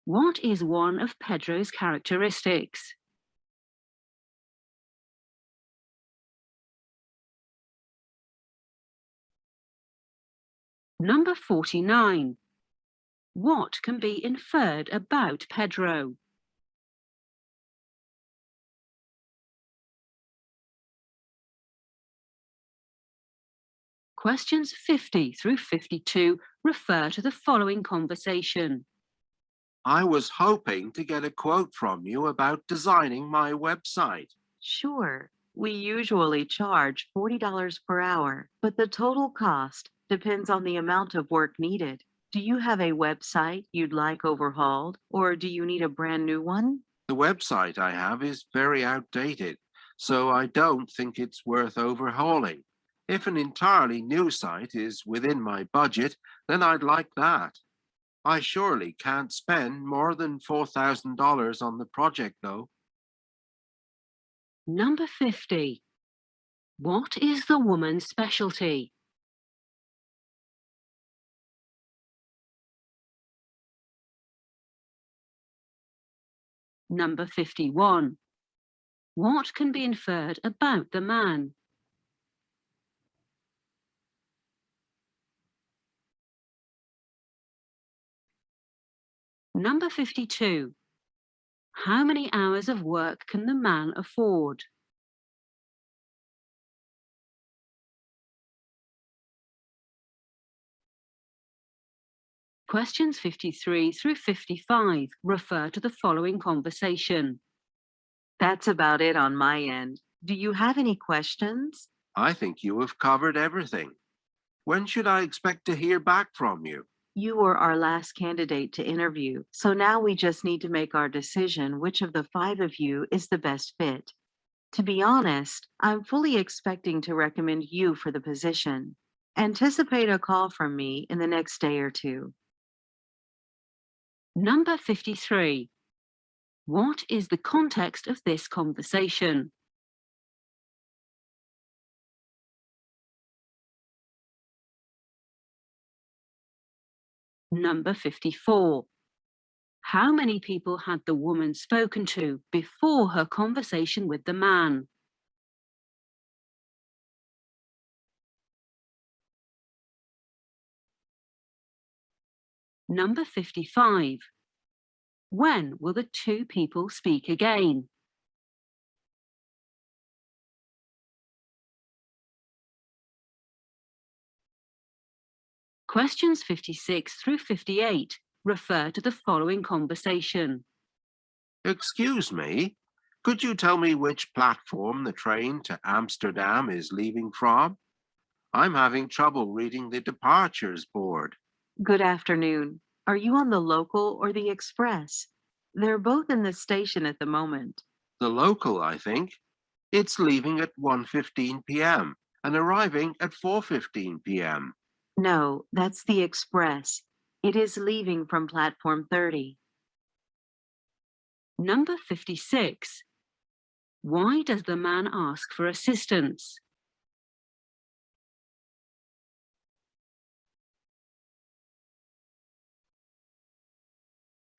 What is one of Pedro's characteristics? Number 49. What can be inferred about Pedro? Questions 50 through 52 refer to the following conversation. I was hoping to get a quote from you about designing my website. Sure, we usually charge $40 per hour, but the total cost depends on the amount of work needed. Do you have a website you'd like overhauled, or do you need a brand new one? The website I have is very outdated, so I don't think it's worth overhauling. If an entirely new site is within my budget, then I'd like that. I surely can't spend more than $4,000 on the project, though. Number 50. What is the woman's specialty? Number 51. What can be inferred about the man? Number 52. How many hours of work can the man afford? Questions 53 through 55 refer to the following conversation. That's about it on my end. Do you have any questions? I think you have covered everything. When should I expect to hear back from you? You were our last candidate to interview, so now we just need to make our decision which of the 5 of you is the best fit. To be honest, I'm fully expecting to recommend you for the position. Anticipate a call from me in the next day or 2. Number 53. What is the context of this conversation? Number 54. How many people had the woman spoken to before her conversation with the man? Number 55. When will the 2 people speak again? Questions 56 through 58 refer to the following conversation. Excuse me, could you tell me which platform the train to Amsterdam is leaving from? I'm having trouble reading the departures board. Good afternoon. Are you on the local or the express? They're both in the station at the moment. The local, I think. It's leaving at 1:15 p.m. and arriving at 4:15 p.m. No, that's the express. It is leaving from platform 30. Number 56. Why does the man ask for assistance?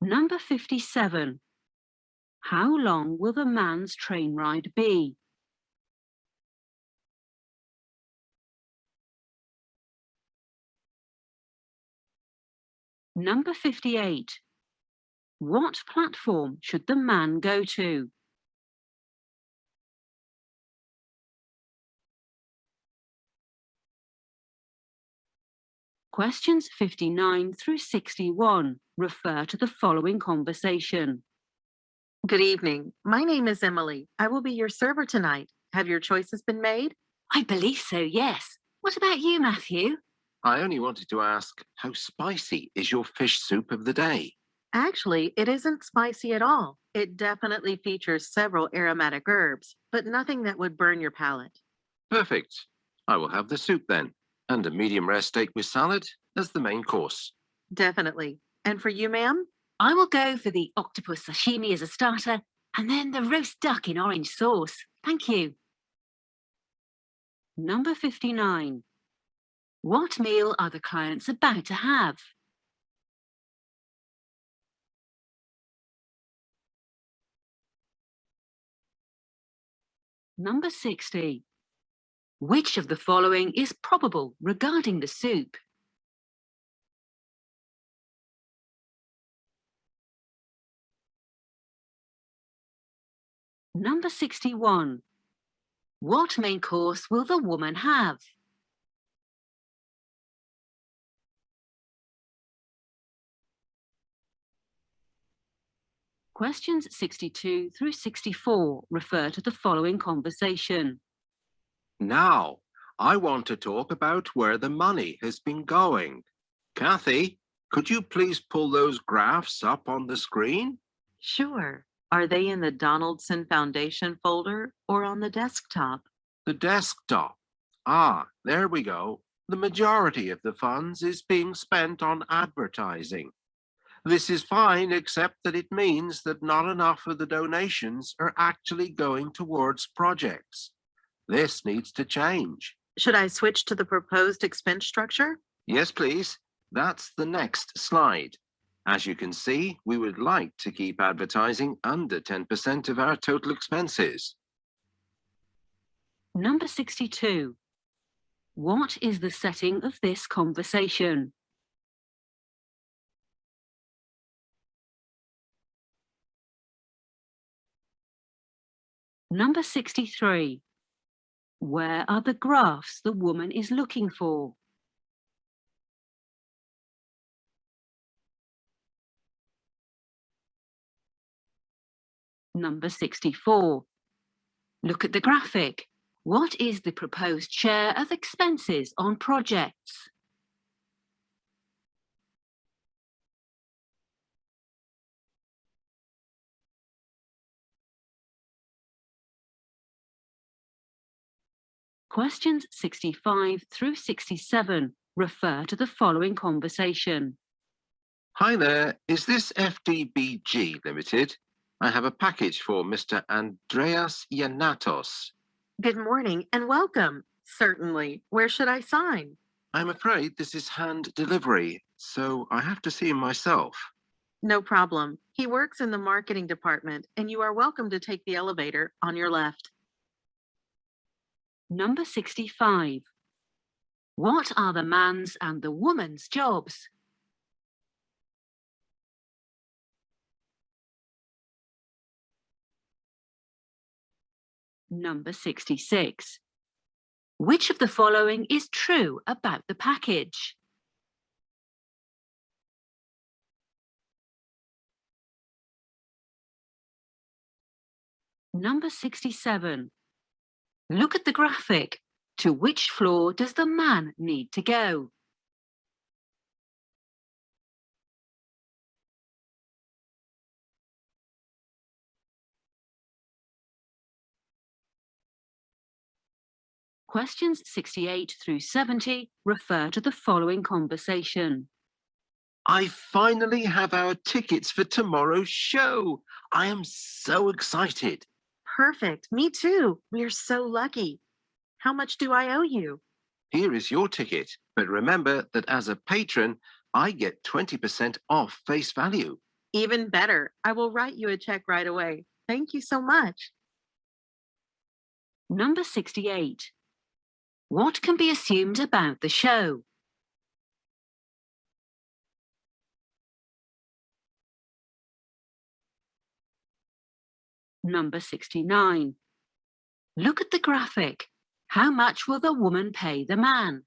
Number 57. How long will the man's train ride be? Number 58. What platform should the man go to? Questions 59 through 61 refer to the following conversation. Good evening. My name is Emily. I will be your server tonight. Have your choices been made? I believe so, yes. What about you, Matthew? I only wanted to ask, how spicy is your fish soup of the day? Actually, it isn't spicy at all. It definitely features several aromatic herbs, but nothing that would burn your palate. Perfect. I will have the soup then, and a medium rare steak with salad as the main course. Definitely. And for you, ma'am? I will go for the octopus sashimi as a starter, and then the roast duck in orange sauce. Thank you. Number 59. What meal are the clients about to have? Number 60. Which of the following is probable regarding the soup? Number 61. What main course will the woman have? Questions 62 through 64 refer to the following conversation. Now, I want to talk about where the money has been going. Kathy, could you please pull those graphs up on the screen? Sure. Are they in the Donaldson Foundation folder or on the desktop? The desktop. Ah, there we go. The majority of the funds is being spent on advertising. This is fine, except that it means that not enough of the donations are actually going towards projects. This needs to change. Should I switch to the proposed expense structure? Yes, please. That's the next slide. As you can see, we would like to keep advertising under 10% of our total expenses. Number 62. What is the setting of this conversation? Number 63. Where are the graphs the woman is looking for? Number 64. Look at the graphic. What is the proposed share of expenses on projects? Questions 65 through 67 refer to the following conversation. Hi there, is this FDBG Limited? I have a package for Mr. Andreas Yanatos. Good morning and welcome. Certainly. Where should I sign? I'm afraid this is hand delivery, so I have to see him myself. No problem. He works in the marketing department, and you are welcome to take the elevator on your left. Number 65. What are the man's and the woman's jobs? Number 66. Which of the following is true about the package? Number 67. Look at the graphic. To which floor does the man need to go? Questions 68 through 70 refer to the following conversation. I finally have our tickets for tomorrow's show. I am so excited. Perfect. Me too. We're so lucky. How much do I owe you? Here is your ticket, but remember that as a patron, I get 20% off face value. Even better. I will write you a check right away. Thank you so much. Number 68. What can be assumed about the show? Number 69. Look at the graphic. How much will the woman pay the man?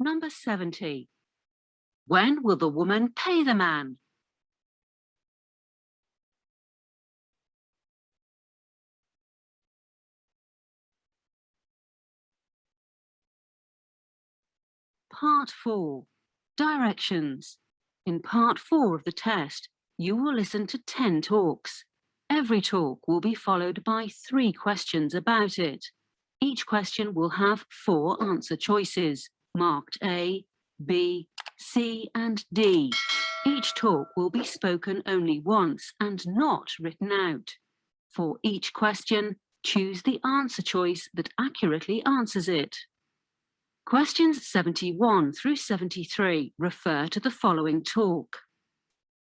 Number 70. When will the woman pay the man? Part 4. Directions. In Part 4 of the test, you will listen to 10 talks. Every talk will be followed by 3 questions about it. Each question will have 4 answer choices, marked A, B, C, and D. Each talk will be spoken only once and not written out. For each question, choose the answer choice that accurately answers it. Questions 71 through 73 refer to the following talk.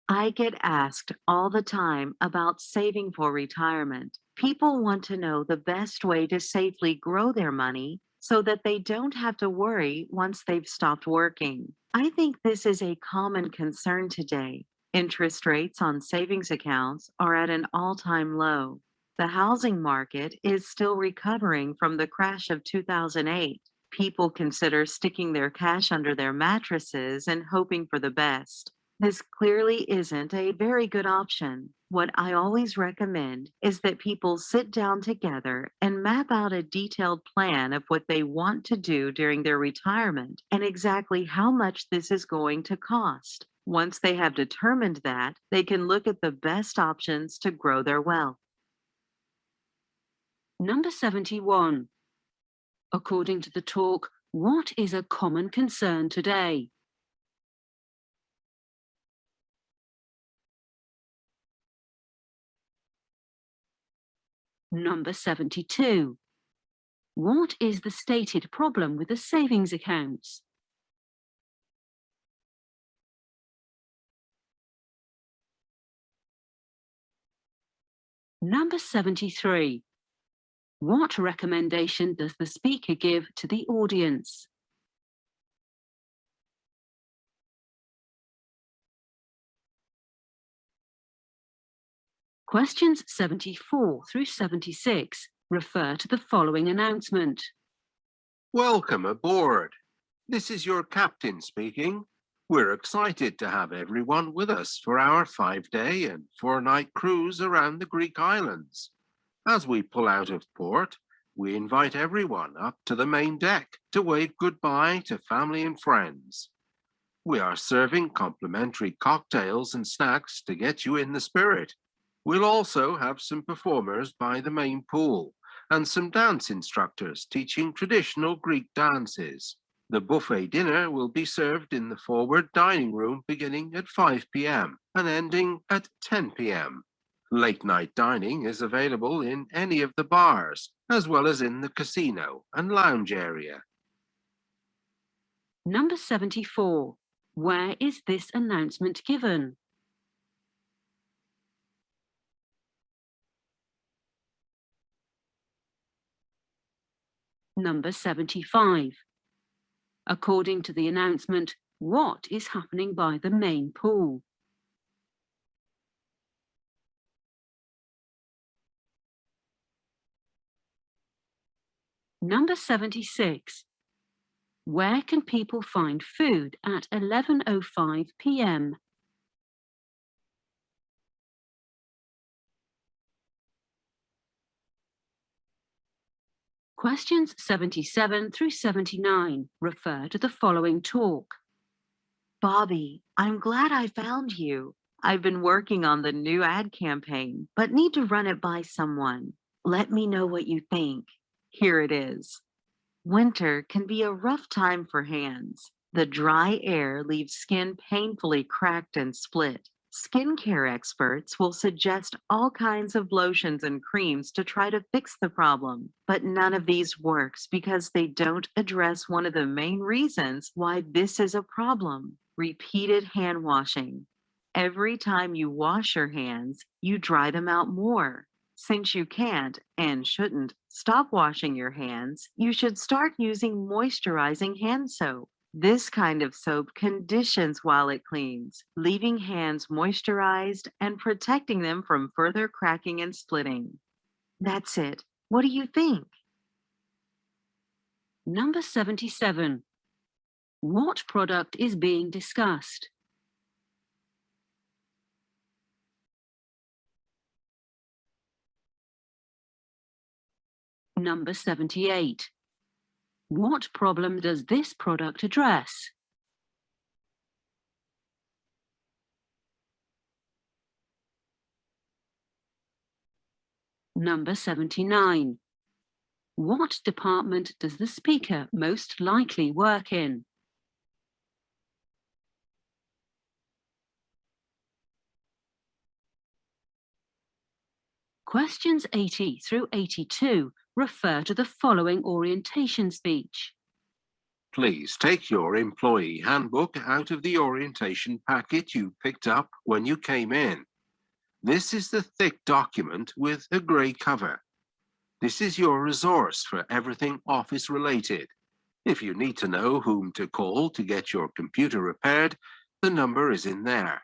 I get asked all the time about saving for retirement. People want to know the best way to safely grow their money so that they don't have to worry once they've stopped working. I think this is a common concern today. Interest rates on savings accounts are at an all-time low. The housing market is still recovering from the crash of 2008. People consider sticking their cash under their mattresses and hoping for the best. This clearly isn't a very good option. What I always recommend is that people sit down together and map out a detailed plan of what they want to do during their retirement and exactly how much this is going to cost. Once they have determined that, they can look at the best options to grow their wealth. Number 71. According to the talk, what is a common concern today? Number 72. What is the stated problem with the savings accounts? Number 73. What recommendation does the speaker give to the audience? Questions 74 through 76 refer to the following announcement. Welcome aboard. This is your captain speaking. We're excited to have everyone with us for our 5-day and 4-night cruise around the Greek islands. As we pull out of port, we invite everyone up to the main deck to wave goodbye to family and friends. We are serving complimentary cocktails and snacks to get you in the spirit. We'll also have some performers by the main pool and some dance instructors teaching traditional Greek dances. The buffet dinner will be served in the forward dining room beginning at 5 p.m. and ending at 10 p.m. Late night dining is available in any of the bars, as well as in the casino and lounge area. Number 74. Where is this announcement given? Number 75. According to the announcement, what is happening by the main pool? Number 76. Where can people find food at 11:05 p.m.? Questions 77 through 79 refer to the following talk. Bobby, I'm glad I found you. I've been working on the new ad campaign, but need to run it by someone. Let me know what you think. Here it is. Winter can be a rough time for hands. The dry air leaves skin painfully cracked and split. Skincare experts will suggest all kinds of lotions and creams to try to fix the problem, but none of these works because they don't address one of the main reasons why this is a problem: repeated hand washing. Every time you wash your hands, you dry them out more. Since you can't and shouldn't stop washing your hands, you should start using moisturizing hand soap. This kind of soap conditions while it cleans, leaving hands moisturized and protecting them from further cracking and splitting. That's it. What do you think? Number 77. What product is being discussed? Number 78. What problem does this product address? Number 79. What department does the speaker most likely work in? Questions 80 through 82 refer to the following orientation speech. Please take your employee handbook out of the orientation packet you picked up when you came in. This is the thick document with a grey cover. This is your resource for everything office related. If you need to know whom to call to get your computer repaired, the number is in there.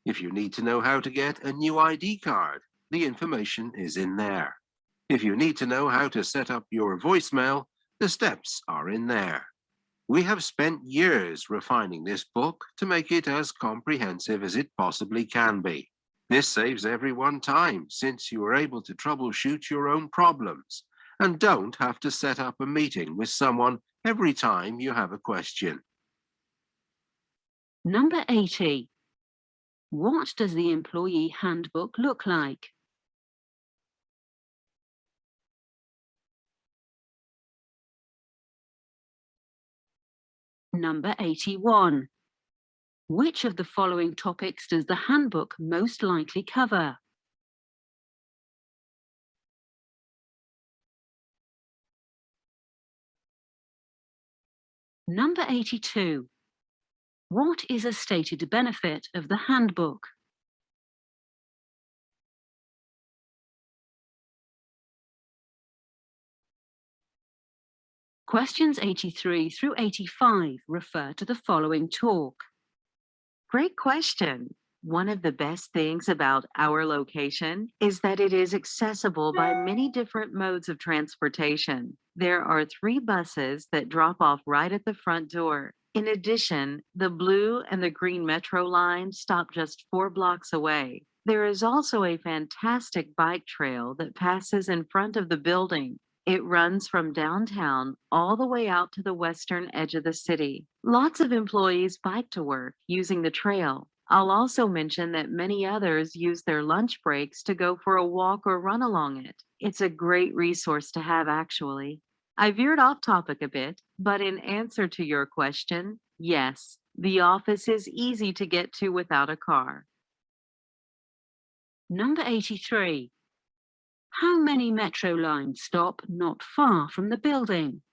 If you need to know how to get a new ID card, the information is in there. If you need to know how to set up your voicemail, the steps are in there. We have spent years refining this book to make it as comprehensive as it possibly can be. This saves everyone time since you are able to troubleshoot your own problems and don't have to set up a meeting with someone every time you have a question. Number 80. What does the employee handbook look like? Number 81. Which of the following topics does the handbook most likely cover? Number 82. What is a stated benefit of the handbook? Questions 83 through 85 refer to the following talk. Great question. One of the best things about our location is that it is accessible by many different modes of transportation. There are 3 buses that drop off right at the front door. In addition, the blue and the green metro line stop just 4 blocks away. There is also a fantastic bike trail that passes in front of the building. It runs from downtown all the way out to the western edge of the city. Lots of employees bike to work using the trail. I'll also mention that many others use their lunch breaks to go for a walk or run along it. It's a great resource to have, actually. I veered off topic a bit, but in answer to your question, yes, the office is easy to get to without a car. Number 83. How many metro lines stop not far from the building?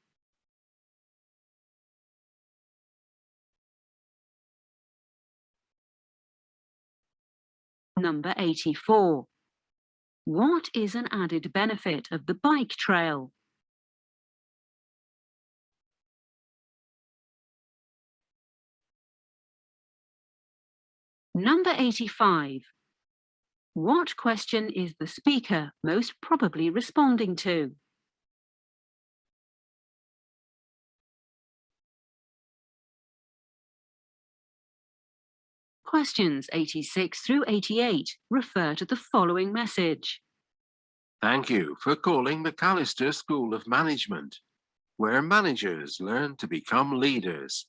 Number 84. What is an added benefit of the bike trail? Number 85. What question is the speaker most probably responding to? Questions 86 through 88 refer to the following message. Thank you for calling McAllister School of Management, where managers learn to become leaders.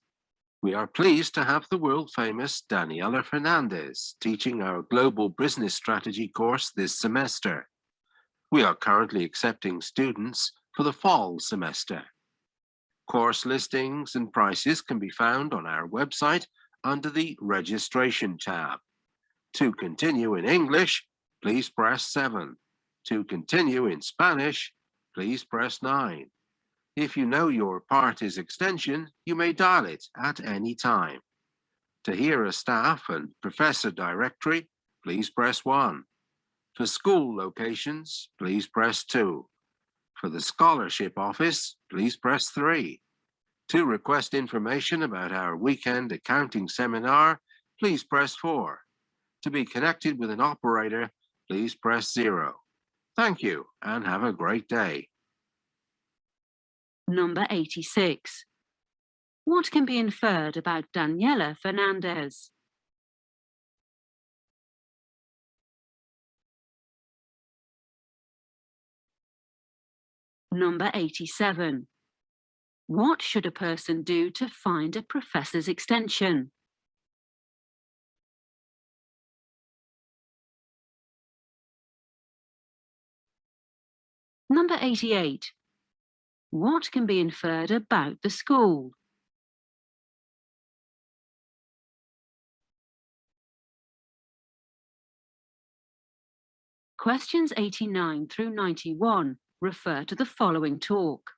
We are pleased to have the world-famous Daniela Fernandez teaching our Global Business Strategy course this semester. We are currently accepting students for the fall semester. Course listings and prices can be found on our website under the Registration tab. To continue in English, please press 7. To continue in Spanish, please press 9. If you know your party's extension, you may dial it at any time. To hear a staff and professor directory, please press 1. For school locations, please press 2. For the scholarship office, please press 3. To request information about our weekend accounting seminar, please press 4. To be connected with an operator, please press 0. Thank you and have a great day. Number 86. What can be inferred about Daniela Fernandez? Number 87. What should a person do to find a professor's extension? Number 88. What can be inferred about the school? Questions 89 through 91 refer to the following talk.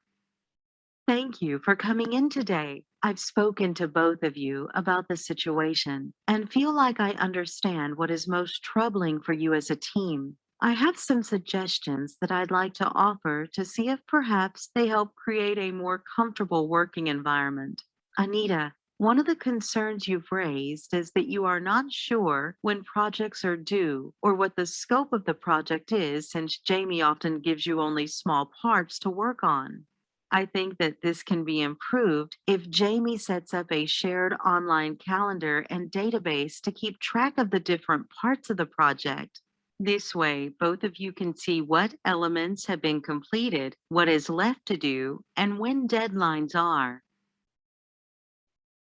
Thank you for coming in today. I've spoken to both of you about the situation and feel like I understand what is most troubling for you as a team. I have some suggestions that I'd like to offer to see if perhaps they help create a more comfortable working environment. Anita, one of the concerns you've raised is that you are not sure when projects are due or what the scope of the project is, since Jamie often gives you only small parts to work on. I think that this can be improved if Jamie sets up a shared online calendar and database to keep track of the different parts of the project. This way, both of you can see what elements have been completed, what is left to do, and when deadlines are.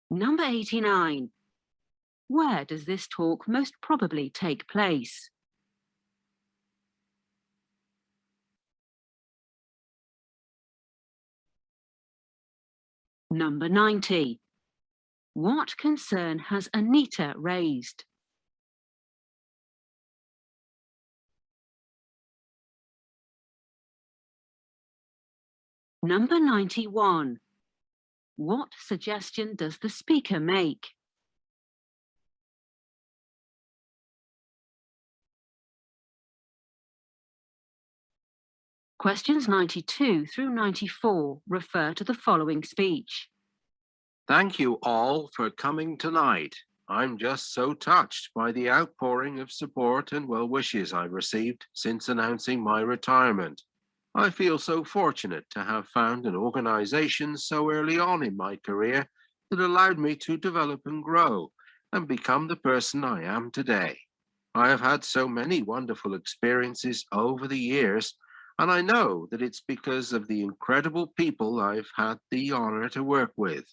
Number 89. Where does this talk most probably take place? Number 90. What concern has Anita raised? Number 91. What suggestion does the speaker make? Questions 92 through 94 refer to the following speech. Thank you all for coming tonight. I'm just so touched by the outpouring of support and well wishes I've received since announcing my retirement. I feel so fortunate to have found an organization so early on in my career that allowed me to develop and grow and become the person I am today. I have had so many wonderful experiences over the years, and I know that it's because of the incredible people I've had the honor to work with.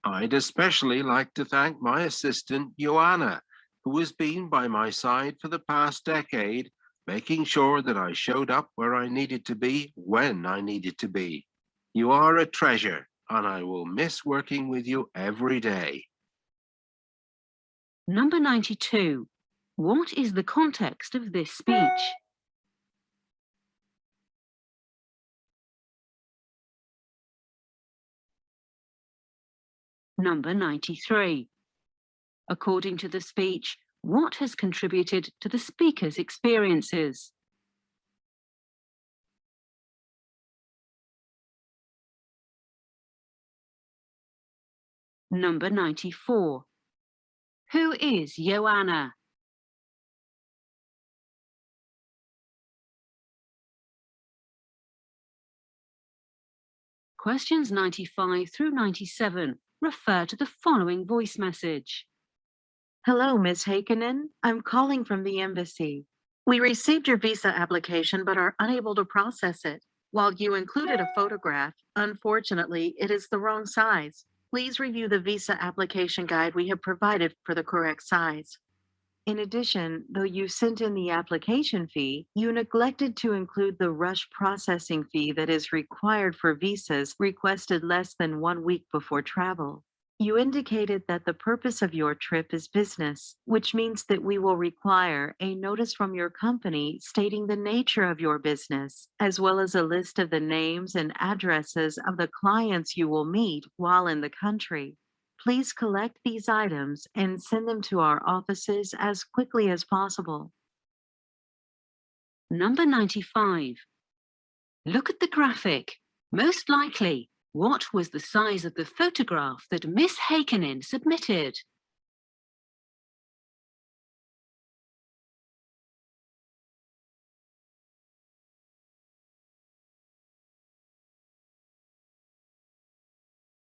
I'd especially like to thank my assistant, Joanna, who has been by my side for the past decade, making sure that I showed up where I needed to be when I needed to be. You are a treasure, and I will miss working with you every day. Number 92. What is the context of this speech? Number 93. According to the speech, what has contributed to the speaker's experiences? Number 94. Who is Joanna? Questions 95 through 97 refer to the following voice message. Hello, Ms. Heikkinen. I'm calling from the embassy. We received your visa application but are unable to process it. While you included a photograph, unfortunately, it is the wrong size. Please review the visa application guide we have provided for the correct size. In addition, though you sent in the application fee, you neglected to include the rush processing fee that is required for visas requested less than 1 week before travel. You indicated that the purpose of your trip is business, which means that we will require a notice from your company stating the nature of your business, as well as a list of the names and addresses of the clients you will meet while in the country. Please collect these items and send them to our offices as quickly as possible. Number 95. Look at the graphic. Most likely, what was the size of the photograph that Miss Heikkinen submitted?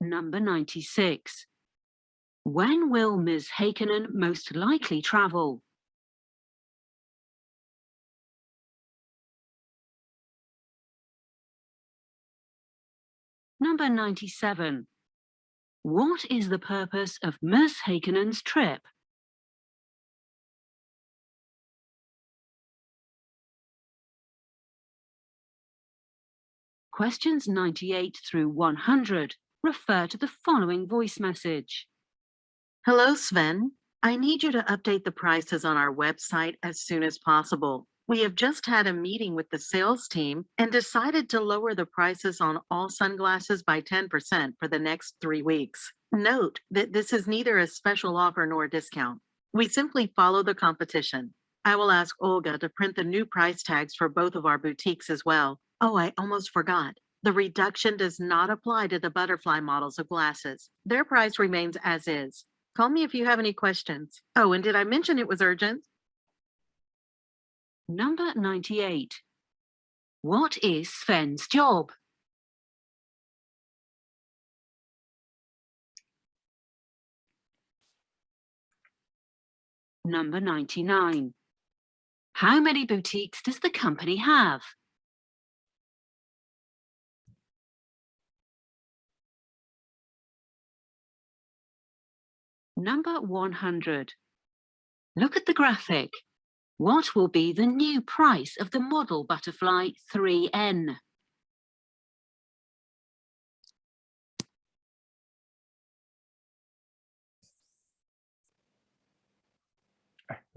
Number 96. When will Ms. Heikkinen most likely travel? Number 97. What is the purpose of Ms. Heikkinen's trip? Questions 98 through 100 refer to the following voice message. Hello, Sven. I need you to update the prices on our website as soon as possible. We have just had a meeting with the sales team and decided to lower the prices on all sunglasses by 10% for the next 3 weeks. Note that this is neither a special offer nor a discount. We simply follow the competition. I will ask Olga to print the new price tags for both of our boutiques as well. Oh, I almost forgot. The reduction does not apply to the butterfly models of glasses. Their price remains as is. Call me if you have any questions. Oh, and did I mention it was urgent? Number 98. What is Sven's job? Number 99. How many boutiques does the company have? Number 100. Look at the graphic. What will be the new price of the model butterfly 3N?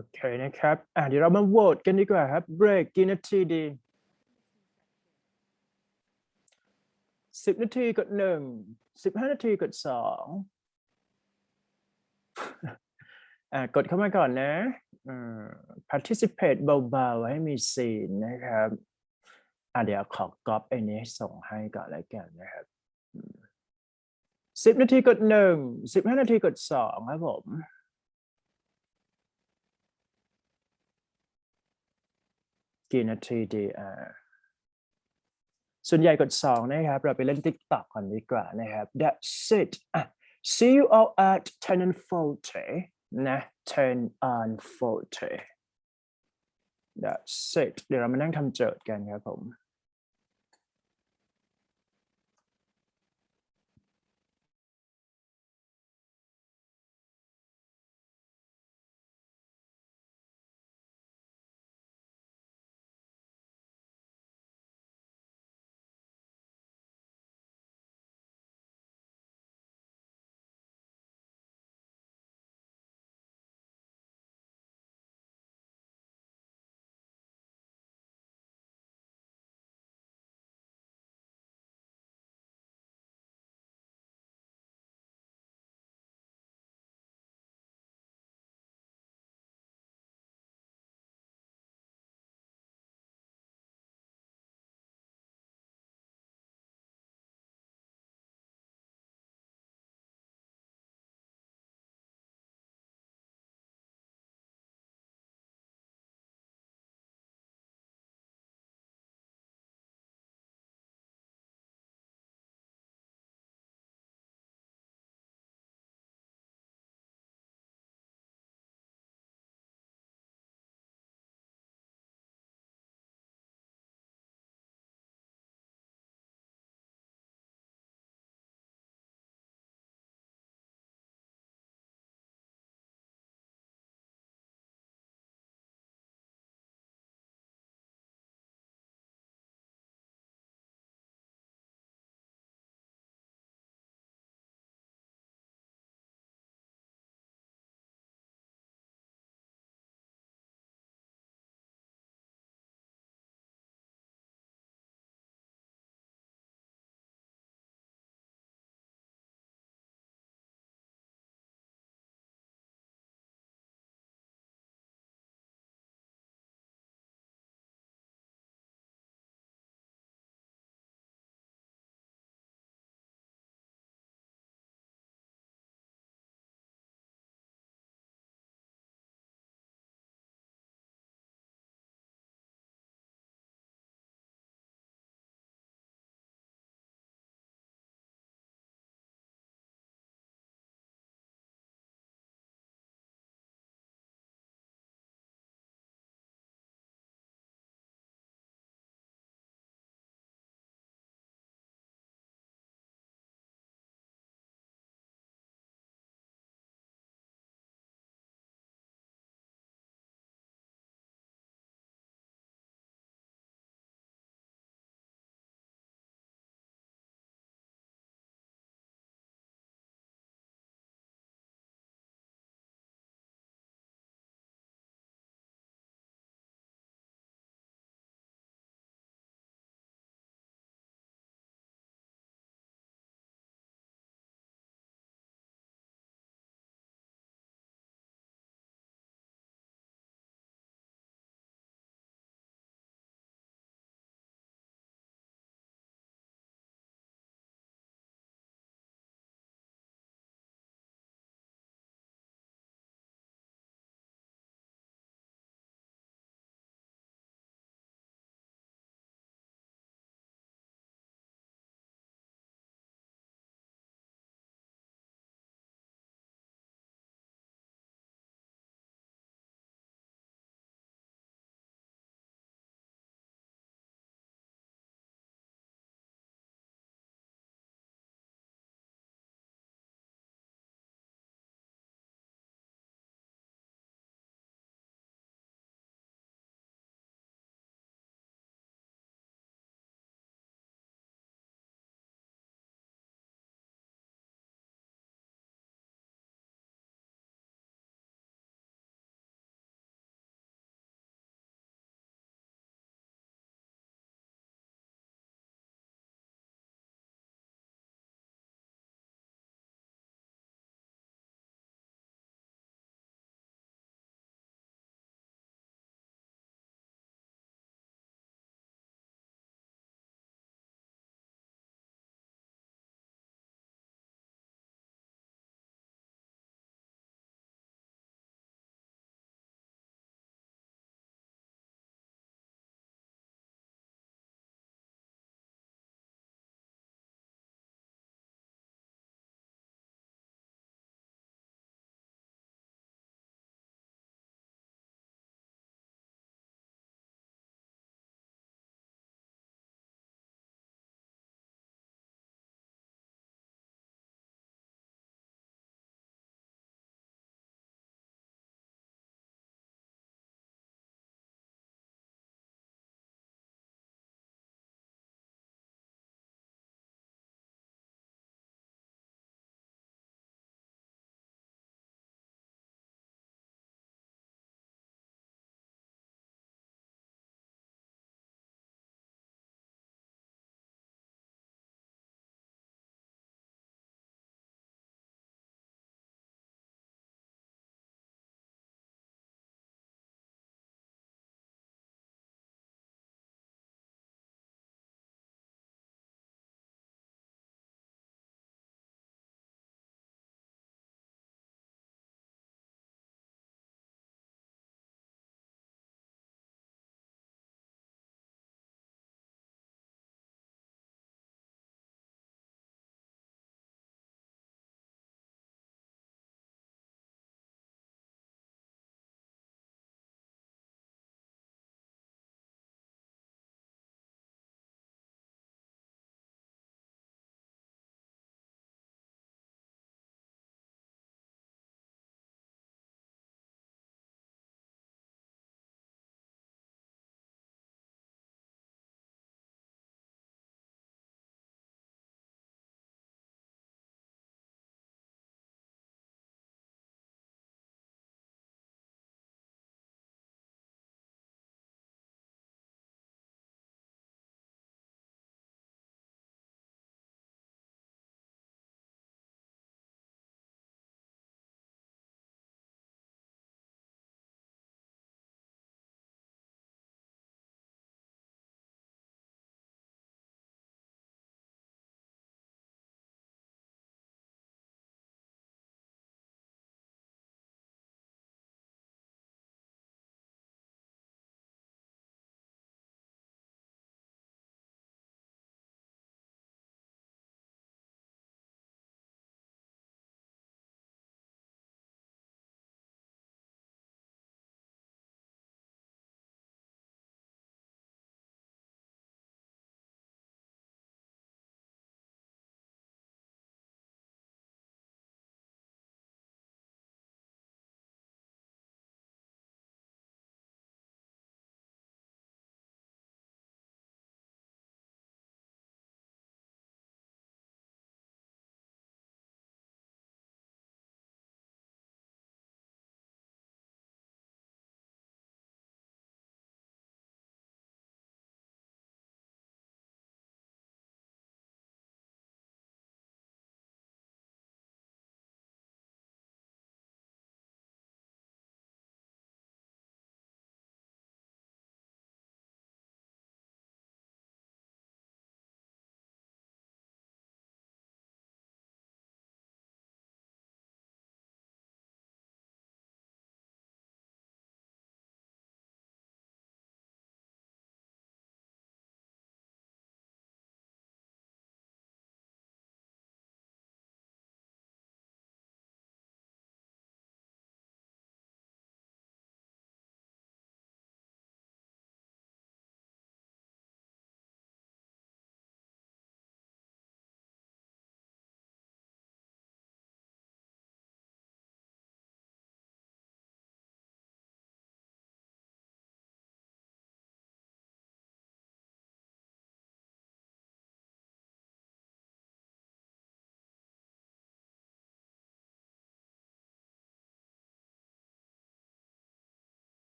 OK นะครับเดี๋ยวเรามาโหวตกันดีกว่าครับเบรกกี่นาทีดี10 นาทีกด1 15 นาทีกด2กดเข้ามาก่อนนะparticipate เบาๆให้มีซีนนะครับเดี๋ยวขอก๊อปไอ้นี้ส่งให้ก่อนแล้วกันนะครับ10 นาทีกด1 15 นาทีกด2ครับผมกี่นาทีดีส่วนใหญ่กด2นะครับเราไปเล่น TikTok ก่อนดีกว่านะครับ That's it see you all at 10:40 นะ 10:40 That's it เดี๋ยวเรามานั่งทำโจทย์กันครับผม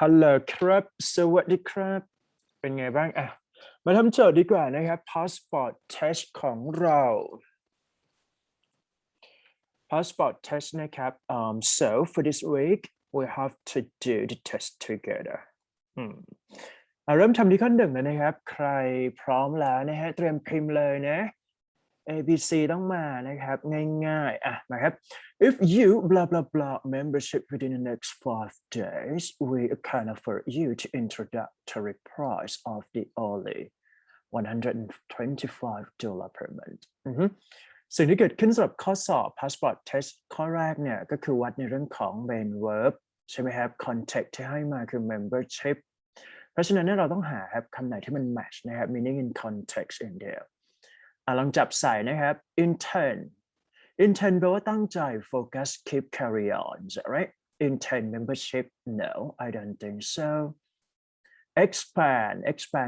ฮัลโหลครับสวัสดีครับเป็นไงบ้างอ่ะมาทำโจทย์ดีกว่านะครับ passport test ของเรา passport test นะครับ so for this week we have to do the test together เริ่มทำที่ข้อ 1แล้วนะครับใครพร้อมแล้วนะฮะเตรียมพิมพ์เลยนะ ABC ต้องมานะครับง่ายๆอ่ะนะครับ if you blah blah blah membership within the next 5 days we can offer you to introductory price of the only $125 per month สิ่งที่เกิดขึ้นสำหรับข้อสอบ passport test ข้อแรกเนี่ยก็คือวัดในเรื่องของ main verb ใช่ไหมครับ context ที่ให้มาคือ membership เพราะฉะนั้นเราต้องหาครับคำไหนที่มัน match นะครับ meaning in context อย่างเดียวลองจับใส่นะครับ intend แปลว่าตั้งใจ focus keep carry on right intend membership no I don't think so expand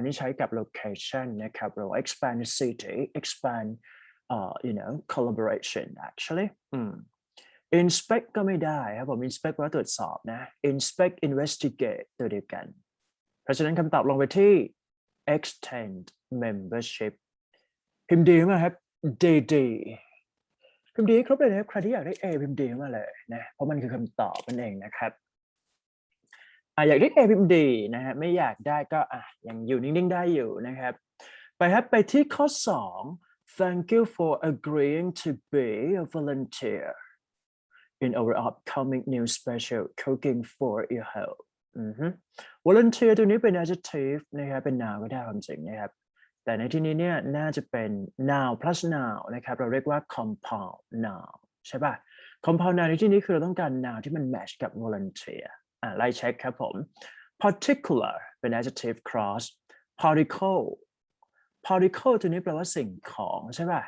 นี่ใช้กับ location นะครับเรา expand the city expand collaboration actually inspect ก็ไม่ได้ครับผม inspect แปลว่าตรวจสอบนะ inspect investigate ตัวเดียวกันเพราะฉะนั้นคำตอบลงไปที่ extend membership พิมพ์ดีมากครับ ดีพิมพ์ดีครบเลยนะครับใครที่อยากได้ A พิมพ์ดีมาเลยนะเพราะมันคือคำตอบนั่นเองนะครับอยากได้ A พิมพ์ดีนะฮะไม่อยากได้ก็ยังอยู่นิ่งๆได้อยู่นะครับไปที่ข้อ 2 Thank you for agreeing to be a volunteer in our upcoming new special cooking for your home volunteer ตัวนี้เป็น adjective นะครับเป็น noun ก็ได้ความจริงนะครับแต่ในที่นี้เนี่ยน่าจะเป็น noun plus noun นะครับเราเรียกว่า compound noun ใช่ป่ะ compound noun ในที่นี้คือเราต้องการ noun ที่มัน match กับ volunteer ไล่เช็คครับผม particular เป็น adjective clause particle ตัวนี้แปลว่าสิ่งของใช่ป่ะ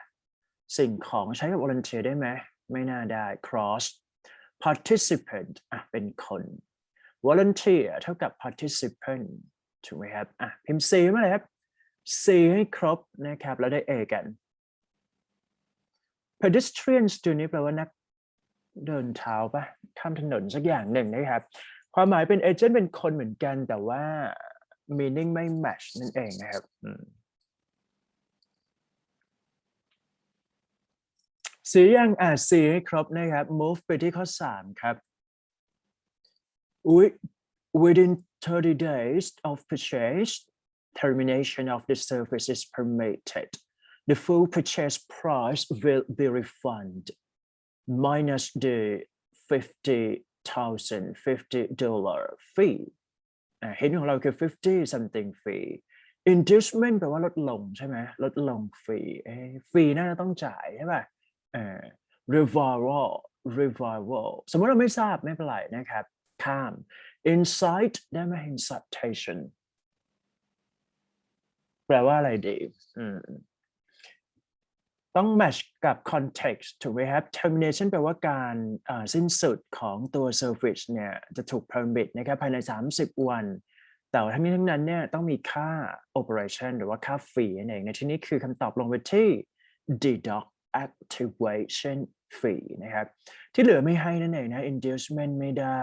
สิ่งของใช้กับ volunteer ได้ไหมไม่น่าได้ clause participant เป็นคน volunteer เท่ากับ participant ถูกไหมครับพิมพ์ C มาเลยครับ C ให้ครบนะครับแล้วได้ A กัน pedestrians ตัวนี้แปลว่านักเดินเท้าป่ะข้ามถนนสักอย่างหนึ่งนะครับความหมายเป็น agent เป็นคนเหมือนกันแต่ว่า meaning ไม่ match นั่นเองนะครับC ยังC ให้ครบนะครับ move ไปที่ข้อ 3 ครับ within 30 days of purchase termination of the service is permitted the full purchase price will be refunded minus the $50,000 fee เห็นของเราคือ 50 something fee inducement แปลว่าลดลงใช่ไหมลดลงฟรีฟรีน่าจะต้องจ่ายใช่ป่ะrevival สมมติเราไม่ทราบไม่เป็นไรนะครับข้าม incite ได้ไหม incitation แปลว่าอะไรดีต้อง match กับ context ถูกไหมครับ termination แปลว่าการสิ้นสุดของตัว service เนี่ยจะถูก permit นะครับภายใน30 วันแต่ทั้งนี้ทั้งนั้นเนี่ยต้องมีค่า operation หรือว่าค่าฟรีนั่นเองในที่นี้คือคำตอบลงไปที่ deduct activation fee นะครับที่เหลือไม่ให้นั่นเองนะ inducement ไม่ได้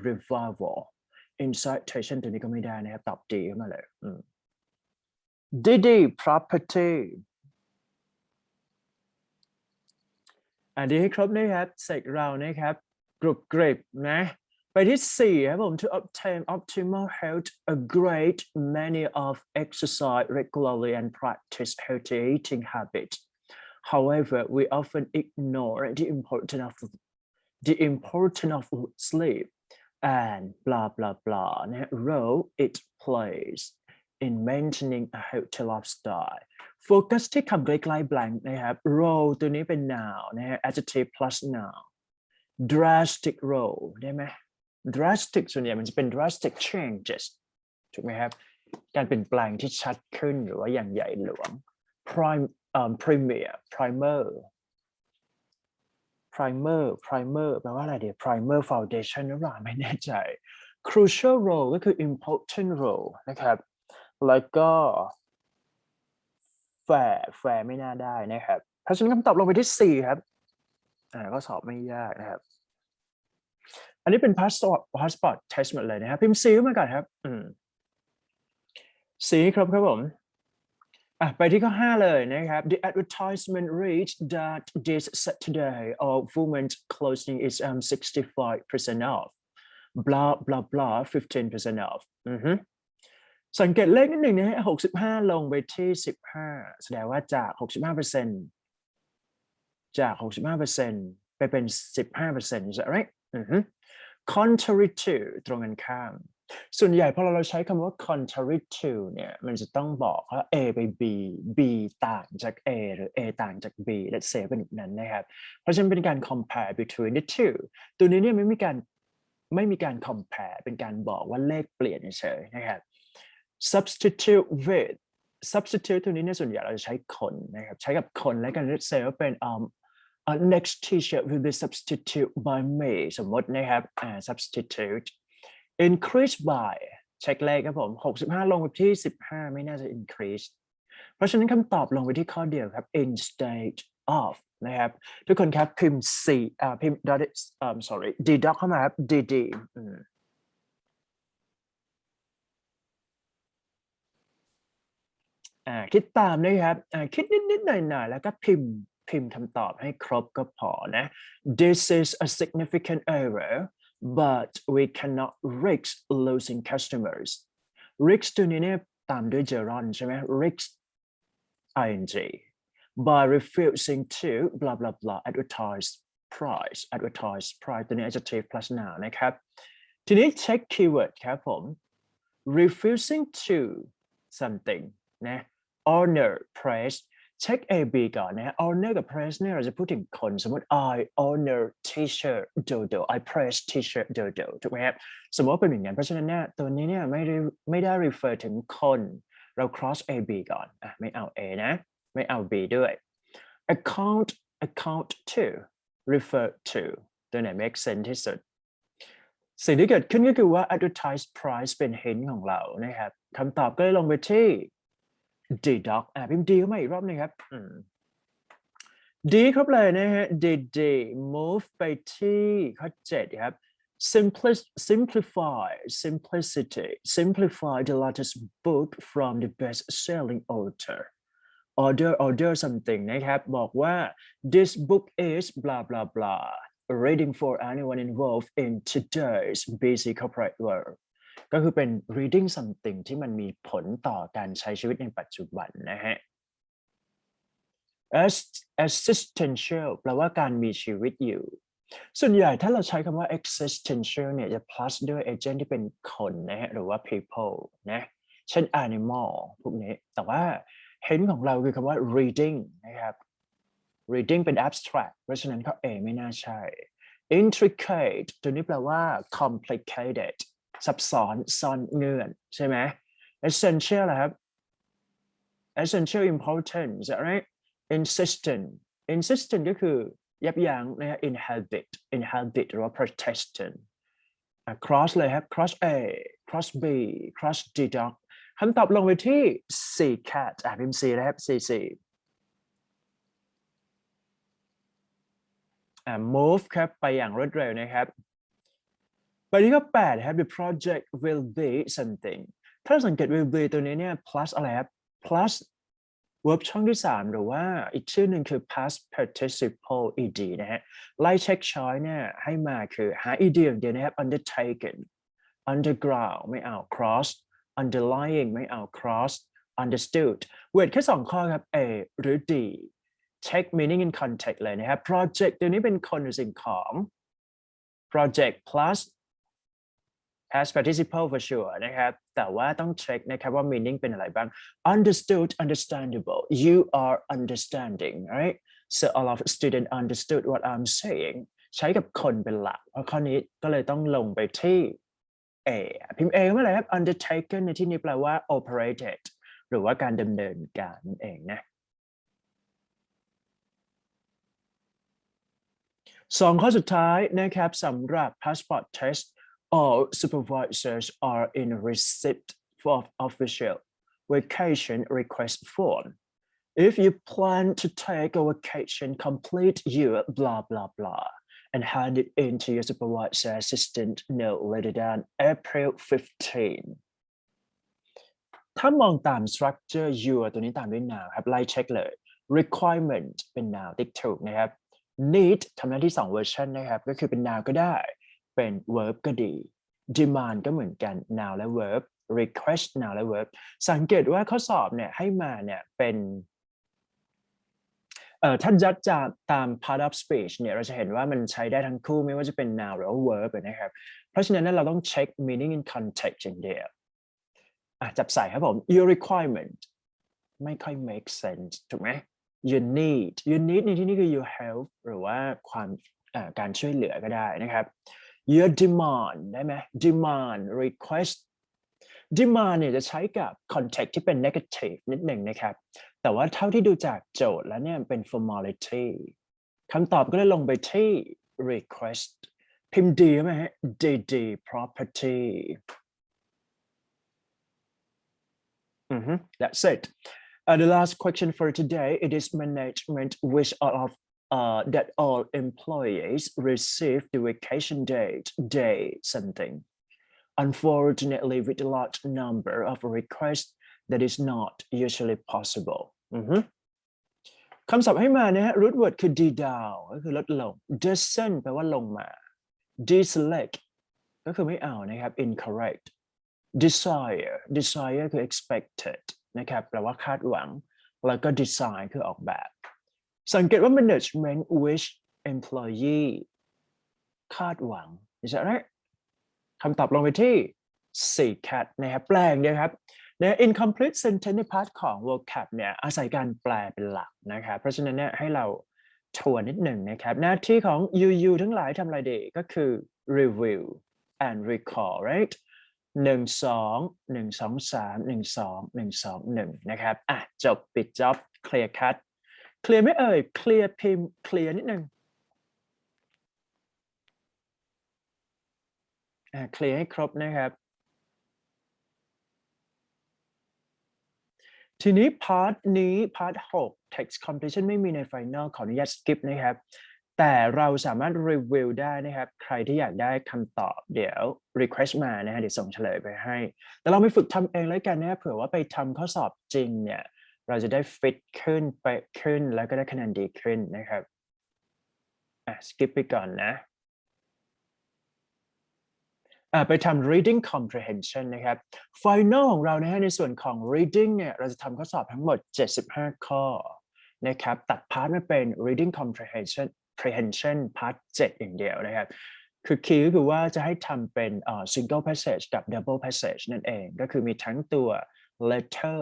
revival incitation ตัวนี้ก็ไม่ได้นะครับตอบดีขึ้นมาเลยproperty ดีให้ครบนะครับเสร็จเรานะครับกรุบกริบนะไปที่ 4 ครับผม to obtain optimal health a great many of exercise regularly and practice healthy eating habits however we often ignore the importance of sleep and blah blah blah นะ role it plays in maintaining a healthy lifestyleโฟกัสที่คำใกล้ๆ blank นะครับ role ตัวนี้เป็น noun นะฮะ adjective plus noun drastic role ได้ไหม drastic ส่วนใหญ่มันจะเป็น drastic changes ถูกไหมครับการเปลี่ยนแปลงที่ชัดขึ้นหรือว่าอย่างใหญ่หลวง primer แปลว่าอะไรเดี๋ยว primer foundation หรือเปล่าไม่แน่ใจ crucial role ก็คือ important role นะครับแล้วก็แฟร์ไม่น่าได้นะครับเพราะฉะนั้นคำตอบลงไปที่ 4 ครับก็สอบไม่ยากนะครับ อันนี้เป็น passport test หมดเลยนะครับพิมพ์ C มาก่อนครับC ครับผมไปที่ข้อ 5 เลยนะครับ The advertisement reads that this Saturday all women's clothing is 65% off blah blah blah 15% off สังเกตเลขนิดหนึ่งนะฮะ65ลงไปที่15แสดงว่าจาก 65% จาก 65% ไปเป็น 15% is that right contrary to ตรงกันข้ามส่วนใหญ่พอเราใช้คำว่า contrary to เนี่ยมันจะต้องบอกว่า A ไป B B ต่างจาก A หรือ A ต่างจาก B let's say เป็นแบบนั้นนะครับเพราะฉะนั้นเป็นการ compare between the two ตัวนี้เนี่ยไม่มีการ compare เป็นการบอกว่าเลขเปลี่ยนเฉยๆนะครับ substitute with substitute ตัวนี้เนี่ยส่วนใหญ่เราจะใช้คนนะครับใช้กับคนและกัน let's say ว่าเป็นnext t-shirt will be substitute by me สมมตินะครับsubstitute increase by เช็คเลขครับผม65ลงไปที่15ไม่น่าจะ increase เพราะฉะนั้นคำตอบลงไปที่ข้อเดียวครับ instead of นะครับทุกคนครับพิมพ์ C พิมพ์ sorry deduct เข้ามาครับ dd คิดตามนะครับคิดนิดๆหน่อยๆแล้วก็พิมพ์คำตอบให้ครบก็พอนะ This is a significant error but we cannot risk losing customers risk ตัวนี้เนี่ยตามด้วย gerund ใช่ไหม risk ing by refusing to blah blah blah advertise price ตัวนี้ adjective plus noun นะครับทีนี้เช็ค keyword ครับผม refusing to something นะ honor praise เช็ค A B ก่อนนะ honor กับ praise เนี่ยเราจะพูดถึงคนสมมติ I honor teacher Dodo I praise teacher Dodo ถูกไหมครับสมมติว่าเป็นอย่างนั้นเพราะฉะนั้นเนี่ยตัวนี้เนี่ยไม่ได้ refer ถึงคนเรา cross A B ก่อนไม่เอา A นะไม่เอา B ด้วย account to refer to ตัวไหน make sense ที่สุดสิ่งที่เกิดขึ้นก็คือว่า advertise price เป็น hint ของเรานะครับคำตอบก็เลยลงไปที่deduct พิมพ์ D เข้ามาอีกรอบนึงครับD ครบเลยนะฮะ D move ไปที่ข้อ7ครับ simplify the latest book from the best-selling author order something นะครับบอกว่า this book is blah blah blah reading for anyone involved in today's busy corporate worldก็คือเป็น reading something ที่มันมีผลต่อการใช้ชีวิตในปัจจุบันนะฮะ existential แปลว่าการมีชีวิตอยู่ส่วนใหญ่ถ้าเราใช้คำว่า existential เนี่ยจะ plus ด้วย agent ที่เป็นคนนะฮะหรือว่า people นะเช่น animal พวกนี้แต่ว่า hint ของเราคือคำว่า reading นะครับ reading เป็น abstract เพราะฉะนั้นข้อ A ไม่น่าใช่ intricate ตัวนี้แปลว่า complicatedซับซ้อนซ่อนเงื่อนใช่ไหม essential นะครับ essential important is that right insistent ก็คือยับยั้งนะฮะ inhabit หรือว่า protestant cross เลยครับ cross A cross B cross deduct คำตอบลงไปที่ C cat พิมพ์ C นะครับ C move ครับไปอย่างรวดเร็วนะครับไปที่ข้อ8ครับ the project will be something ถ้าสังเกต will be ตัวนี้เนี่ย plus อะไรครับ plus verb ช่องที่3หรือว่าอีกชื่อหนึ่งคือ past participle ed นะฮะไล่เช็คช้อยเนี่ยให้มาคือหา ed อย่างเดียวนะครับ undertaken underground ไม่เอา cross underlying ไม่เอา cross understood เวทแค่2ข้อครับ A หรือ D check meaning in context เลยนะครับ project ตัวนี้เป็นคนหรือสิ่งของ project plus past participle for sure นะครับแต่ว่าต้องเช็คนะครับว่า meaning เป็นอะไรบ้าง understood understandable you are understanding right so all of students understood what I'm saying ใช้กับคนเป็นหลักเพราะข้อนี้ก็เลยต้องลงไปที่ A พิมพ์ A เมื่อไหร่ครับ undertaken ในที่นี้แปลว่า operated หรือว่าการดำเนินการนั่นเองนะ2ข้อสุดท้ายนะครับสำหรับ passport test all supervisors are in receipt of official vacation request form if you plan to take a vacation complete your blah blah blah and hand it in to your supervisor assistant no later than April 15 ถ้ามองตาม structure your ตัวนี้ตามด้วย now ครับไล่เช็คเลย requirement เป็น now ติ๊กถูกนะครับ need ทำหน้าที่2 version นะครับก็คือเป็น now ก็ได้เป็น verb ก็ดี demand ก็เหมือนกัน now และ verb request now และ verb สังเกตว่าข้อสอบเนี่ยให้มาเนี่ยเป็นถ้าจัดจากตาม part of speech เนี่ยเราจะเห็นว่ามันใช้ได้ทั้งคู่ไม่ว่าจะเป็น noun หรือว่า verb นะครับเพราะฉะนั้นเราต้องเช็ค meaning in context อย่างเดียวจับใส่ครับผม your requirement ไม่ค่อย make sense ถูกไหม you need ในที่นี้คือ your help หรือว่าความการช่วยเหลือก็ได้นะครับ your demand ได้ไหม demand request demand เนี่ยจะใช้กับ context ที่เป็น negative นิดหนึ่งนะครับแต่ว่าเท่าที่ดูจากโจทย์แล้วเนี่ยเป็น formality คำตอบก็เลยลงไปที่ request พิมพ์ดีไหมฮะ DD property that's it the last question for today it is management wish all of that all employees receive the vacation day something unfortunately with a large number of requests that is not usually possible คำศัพท์ให้มานะฮะ root word คือ d down ก็คือลดลง doesn't แปลว่าลงมา deselect ก็คือไม่เอานะครับ incorrect desire คือ expected นะครับแปลว่าคาดหวังแล้วก็ design คือออกแบบสังเกตว่า management wish employee คาดหวัง is that right คำตอบลงไปที่ seek นะครับแปลงเดียวครับใน incomplete sentence ในพาร์ทของ vocab เนี่ยอาศัยการแปลเป็นหลักนะครับเพราะฉะนั้นเนี่ยให้เราทวนนิดหนึ่งนะครับหน้าที่ของ you ทั้งหลายทำอะไรดีก็คือ review and recall right 1 2 1 2 3 1 2 1 2 1นะครับจบปิดจ็อบ clear cut เคลียร์ไหมเอ่ย clear พิมพ์ clear นิดหนึ่งเคลียร์ให้ครบนะครับทีนี้พาร์ท6 text completion ไม่มีใน final ขออนุญาต skip นะครับแต่เราสามารถรีวิวได้นะครับใครที่อยากได้คำตอบเดี๋ยว request มานะฮะเดี๋ยวส่งเฉลยไปให้แต่เราไปฝึกทำเองแล้วกันนะเผื่อว่าไปทำข้อสอบจริงเนี่ยเราจะได้ fit ขึ้นไปขึ้นแล้วก็ได้คะแนนดีขึ้นนะครับskip ไปก่อนนะไปทำ reading comprehension นะครับ final ของเรานะฮะในส่วนของ reading เนี่ยเราจะทำข้อสอบทั้งหมด75ข้อนะครับตัดพาร์ทมาเป็น reading comprehension part 7อย่างเดียวนะครับคือคีย์ก็คือว่าจะให้ทำเป็นsingle passage กับ double passage นั่นเองก็คือมีทั้งตัว letter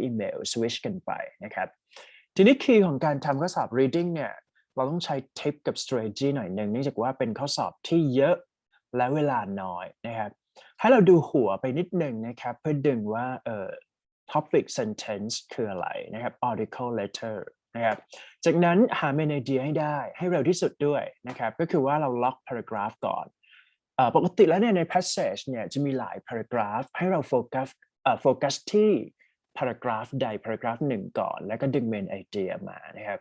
email switch กันไปนะครับทีนี้คีย์ของการทำข้อสอบ reading เนี่ยเราต้องใช้ tip กับ strategy หน่อยหนึ่งเนื่องจากว่าเป็นข้อสอบที่เยอะและเวลาน้อยนะครับให้เราดูหัวไปนิดหนึ่งนะครับเพื่อดึงว่าtopic sentence คืออะไรนะครับ article letter นะครับจากนั้นหา main idea ให้ได้ให้เร็วที่สุดด้วยนะครับก็คือว่าเราล็อก paragraph ก่อนปกติแล้วเนี่ยใน passage เนี่ยจะมีหลาย paragraph ให้เราโฟกัสที่ paragraph ใด paragraph หนึ่งก่อนแล้วก็ดึง main idea มานะครับ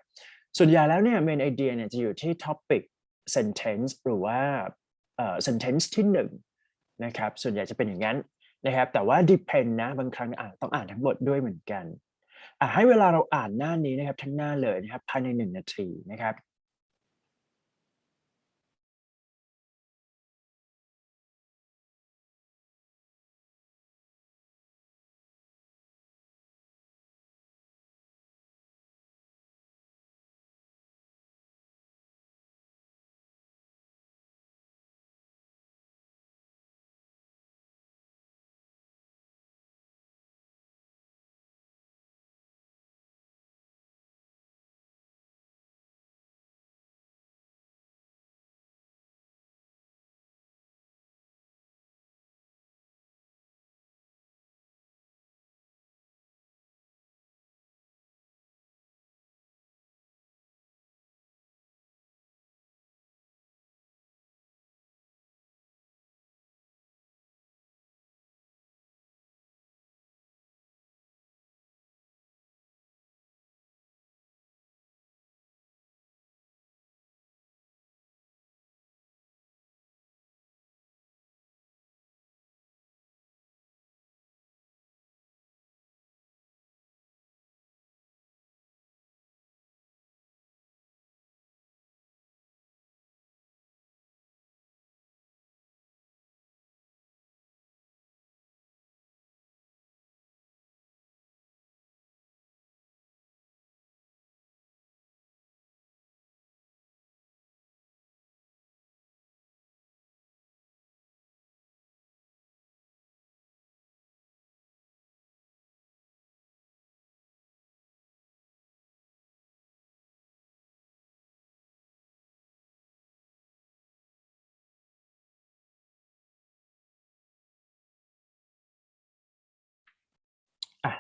ส่วนใหญ่แล้วเนี่ย main idea เนี่ยจะอยู่ที่ topic sentence หรือว่าsentence ที่1นะครับส่วนใหญ่จะเป็นอย่างนั้นนะครับแต่ว่า depend นะบางครั้งต้องอ่านทั้งหมดด้วยเหมือนกันให้เวลาเราอ่านหน้านี้นะครับทั้งหน้าเลยนะครับภายใน1 นาทีนะครับ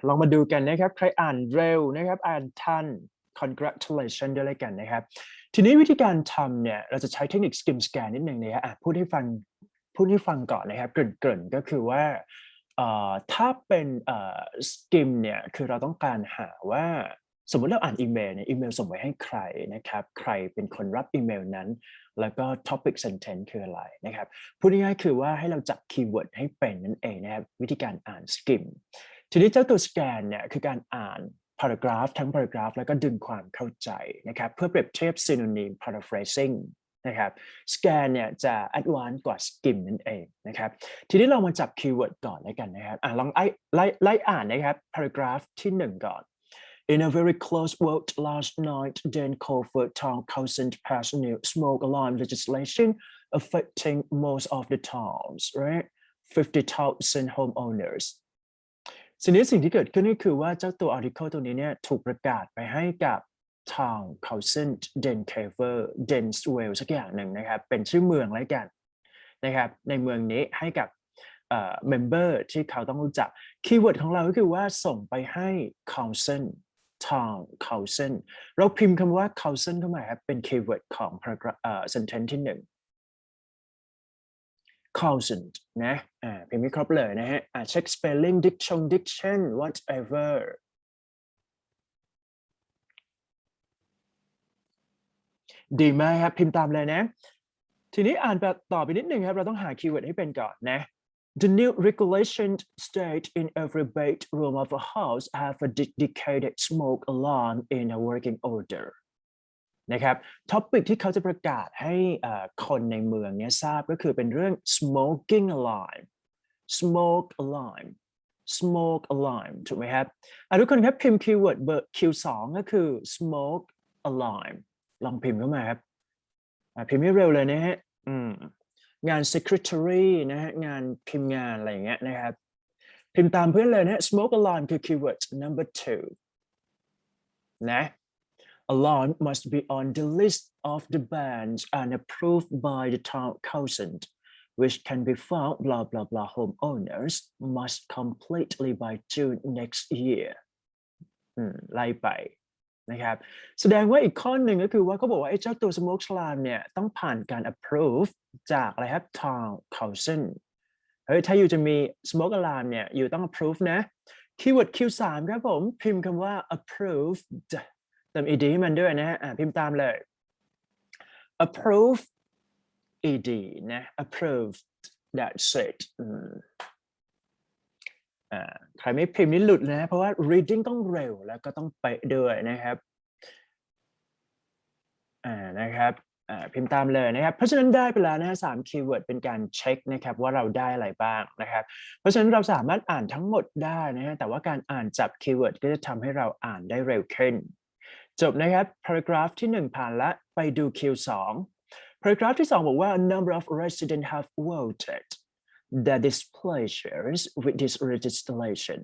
ลองมาดูกันนะครับใครอ่านเร็วนะครับอ่านทัน congratulation ด้วยเลยกันนะครับทีนี้วิธีการทำเนี่ยเราจะใช้เทคนิค skim scan นิดนึงนะครับพูดให้ฟังก่อนนะครับเกริ่นก็คือว่าถ้าเป็นskim เนี่ยคือเราต้องการหาว่าสมมติเราอ่านอีเมลเนี่ยอีเมลส่งไปให้ใครนะครับใครเป็นคนรับอีเมลนั้นแล้วก็ topic sentence คืออะไรนะครับพูดง่ายๆคือว่าให้เราจับคีย์เวิร์ดให้เป็นนั่นเองนะครับวิธีการอ่าน skim ทีนี้เจ้าตัว scan เนี่ยคือการอ่าน paragraph ทั้ง paragraph แล้วก็ดึงความเข้าใจนะครับเพื่อเปรียบเทียบ synonym paraphrasing นะครับ scan เนี่ยจะ advanced กว่า skim นั่นเองนะครับทีนี้เรามาจับคีย์เวิร์ดก่อนแล้วกันนะครับลองไล่อ่านนะครับ paragraph ที่1ก่อน In a very close vote last night, Dan Colford Town Council passed new smoke alarm legislation affecting most of the towns, right? 50,000 homeowners. สิ่งที่เกิดขึ้นก็คือว่าเจ้าตัว article ตัวนี้เนี่ยถูกประกาศไปให้กับ Town Council Denver สักอย่างหนึ่งนะครับเป็นชื่อเมืองแล้วกันนะครับในเมืองนี้ให้กับmember ที่เขาต้องรู้จักคีย์เวิร์ดของเราก็คือว่าส่งไปให้ Council Town Council เราพิมพ์คำว่า Council เข้ามาครับเป็นคีย์เวิร์ดของ sentence ที่1 Council นะพิมพ์ไม่ครบเลยนะฮะเช็ค spelling diction whatever ดีมากครับพิมพ์ตามเลยนะทีนี้อ่านต่อไปนิดนึงครับเราต้องหาคีย์เวิร์ดให้เป็นก่อนนะ The new regulation state in every bedroom of a house have a dedicated smoke alarm in a working order นะครับท็อปิกที่เขาจะประกาศให้คนในเมืองนี้ทราบก็คือเป็นเรื่อง smoking alarm ถูกไหมครับทุกคนครับพิมพ์คีย์เวิร์ดเบอร์ Q2 ก็คือ smoke alarm ลองพิมพ์เข้ามาครับพิมพ์ให้เร็วเลยนะฮะงาน secretary นะฮะงานพิมพ์งานอะไรอย่างเงี้ยนะครับพิมพ์ตามเพื่อนเลยนะ smoke alarm คือ keyword number 2นะ alarm must be on the list of the bans and approved by the town council which can be found blah blah blah homeowners must completely by June next year ไล่ไปนะครับแสดงว่าอีกข้อหนึ่งก็คือว่าเขาบอกว่าไอ้เจ้าตัว smoke alarm เนี่ยต้องผ่านการ approve จากอะไรครับ town council เฮ้ยถ้าอยู่จะมี smoke alarm เนี่ยอยู่ต้อง approve นะ keyword Q3 ครับผมพิมพ์คำว่า approved เติม ed ให้มันด้วยนะฮะพิมพ์ตามเลย approved ed นะ approved that's it ใครไม่พิมพ์นี่หลุดนะเพราะว่า reading ต้องเร็วแล้วก็ต้องเป๊ะด้วยนะครับพิมพ์ตามเลยนะครับเพราะฉะนั้นได้ไปแล้วนะ3คีย์เวิร์ดเป็นการเช็คนะครับว่าเราได้อะไรบ้างนะครับเพราะฉะนั้นเราสามารถอ่านทั้งหมดได้นะฮะแต่ว่าการอ่านจับคีย์เวิร์ดก็จะทำให้เราอ่านได้เร็วขึ้นจบนะครับ paragraph ที่1ผ่านละไปดู Q2 paragraph ที่2บอกว่า a number of residents have voted their displeasure with this legislation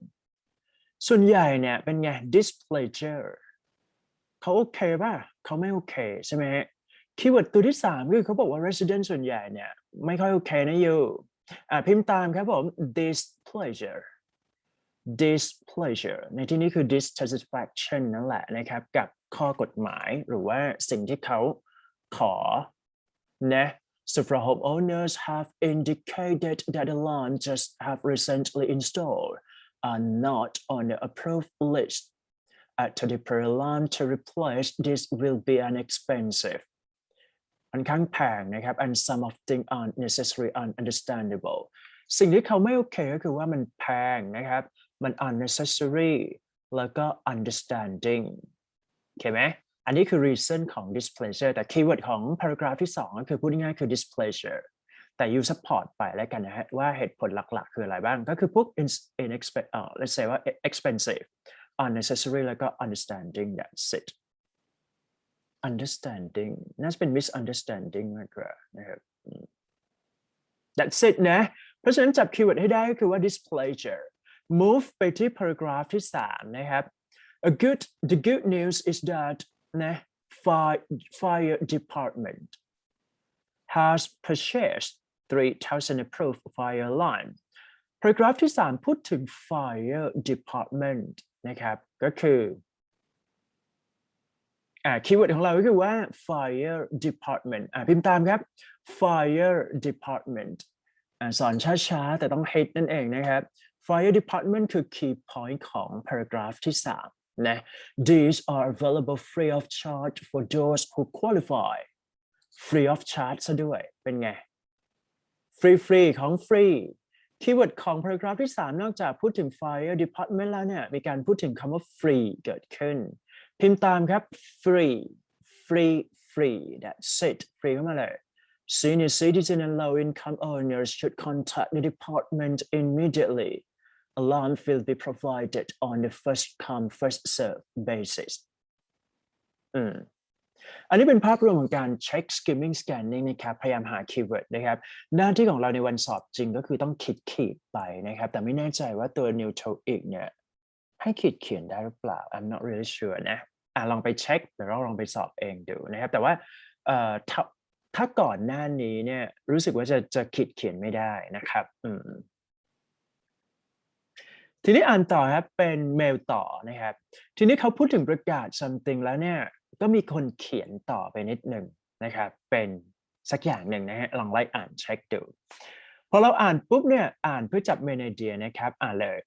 ส่วนใหญ่เนี่ยเป็นไง displeasure เขาโอเคป่ะเขาไม่โอเคใช่ไหมฮะคีย์เวิร์ดตัวที่3คือเขาบอกว่า resident ส่วนใหญ่เนี่ยไม่ค่อยโอเคนะอยู่พิมพ์ตามครับผม displeasure ในที่นี้คือ dissatisfaction นั่นแหละนะครับกับข้อกฎหมายหรือว่าสิ่งที่เขาขอนะ Several homeowners have indicated that the alarms just have recently installed are not on the approved list. To repair alarm to replace this will be expensive. ค่อนข้างแพงนะครับ and some of them aren't necessary and understandable. สิ่งที่เขาไม่โอเคก็คือว่ามันแพงนะครับมัน unnecessary แล้วก็ understanding โอเคไหมอันนี้คือ reason ของ displeasure แต่ keyword ของ paragraph ที่2ก็คือพูดง่ายๆคือ displeasure แต่ you support ไปแล้วกันนะฮะว่าเหตุผลหลักๆคืออะไรบ้างก็คือพวก let's say ว่า expensive unnecessary แล้วก็ understanding that's it understanding น่าจะเป็น misunderstanding มากกว่านะครับ that's it นะเพราะฉะนั้นจับ keyword ให้ได้ก็คือว่า displeasure move ไปที่ paragraph ที่3นะครับthe good news is that fire department has purchased 3,000 approved fire alarm paragraph ที่3พูดถึง fire department นะครับก็คือคีย์เวิร์ดของเราก็คือว่า fire department พิมพ์ตามครับ fire department สอนช้าๆแต่ต้อง hit นั่นเองนะครับ fire department คือ key point ของ paragraph ที่3นะ these are available free of charge for those who qualify free of charge ซะด้วยเป็นไง free ของฟรีคีย์เวิร์ดของ paragraph ที่3นอกจากพูดถึง fire department แล้วเนี่ยมีการพูดถึงคำว่า free เกิดขึ้นพิมพ์ตามครับ free that's it free เข้ามาเลย senior citizen and low income owners should contact the department immediately alarm will be provided on the first come first serve basis อันนี้เป็นภาพรวมของการเช็ค skimming scanning นะครับพยายามหาคีย์เวิร์ดนะครับหน้าที่ของเราในวันสอบจริงก็คือต้องขีดไปนะครับแต่ไม่แน่ใจว่าตัว new TOEIC เนี่ยให้ขีดเขียนได้หรือเปล่า I'm not really sure นะลองไปเช็คเดี๋ยวเราลองไปสอบเองดูนะครับแต่ว่าถ้าก่อนหน้านี้เนี่ยรู้สึกว่าจะขีดเขียนไม่ได้นะครับทีนี้อ่านต่อครับเป็นเมลต่อนะครับทีนี้เขาพูดถึงประกาศ something แล้วเนี่ยก็มีคนเขียนต่อไปนิดหนึ่งนะครับเป็นสักอย่างหนึ่งนะฮะลองไล่อ่านเช็คดูพอเราอ่านปุ๊บเนี่ยอ่านเพื่อจับเมนไอเดียนะครับอ่านเลย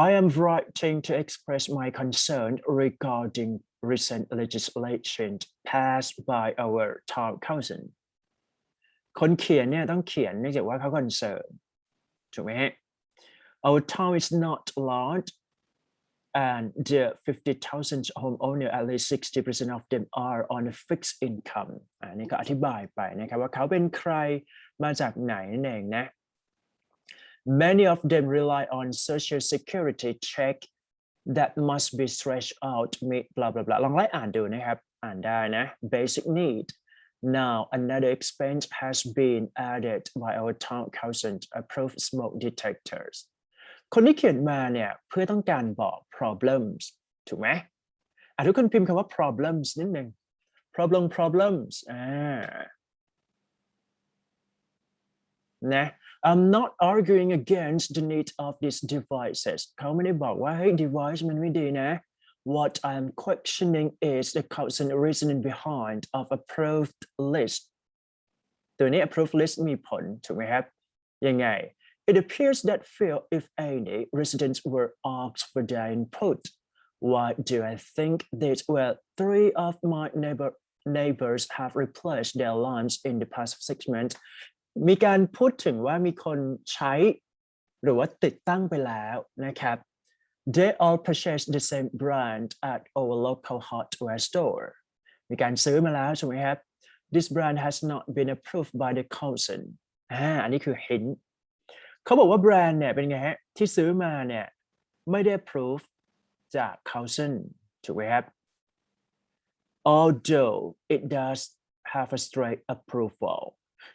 I am writing to express my concern regarding recent legislation passed by our town council คนเขียนเนี่ยต้องเขียนเนื่องจากว่าเขา concern ถูกไหมฮะ Our town is not large and the 50,000 homeowners at least 60% of them are on a fixed income อันนี้ก็อธิบายไปนะครับว่าเขาเป็นใครมาจากไหนนั่นเองนะ Many of them rely on social security check that must be stretched out meet blah blah blah ลองไล่อ่านดูนะครับอ่านได้นะ basic need now another expense has been added by our town council approved smoke detectors คนที่เขียนมาเนี่ยเพื่อต้องการบอก problems ถูกไหมทุกคนพิมพ์คำว่า problems นิดนึง problems นะ I'm not arguing against the need of these devices เขาไม่ได้บอกว่าเฮ้ย device มันไม่ดีนะ What I am questioning is the council reasoning behind of approved list ตัวนี้ approved list มีผลถูกไหมครับยังไงIt appears that few, if any, residents were asked for their input. Why do I think that? Well, 3 of my neighbors have replaced their alarms in the past 6 months. มีการพูดถึงว่ามีคนใช้หรือว่าติดตั้งไปแล้วนะครับ They all purchased the same brand at our local hardware store. มีการซื้อมาแล้วใช่ไหมครับ This brand has not been approved by the council. อันนี้คือ hintเขาบอกว่าแบรนด์เนี่ยเป็นไงฮะที่ซื้อมาเนี่ยไม่ได้ approve จาก council ถูกไหมครับ although it does have a straight approval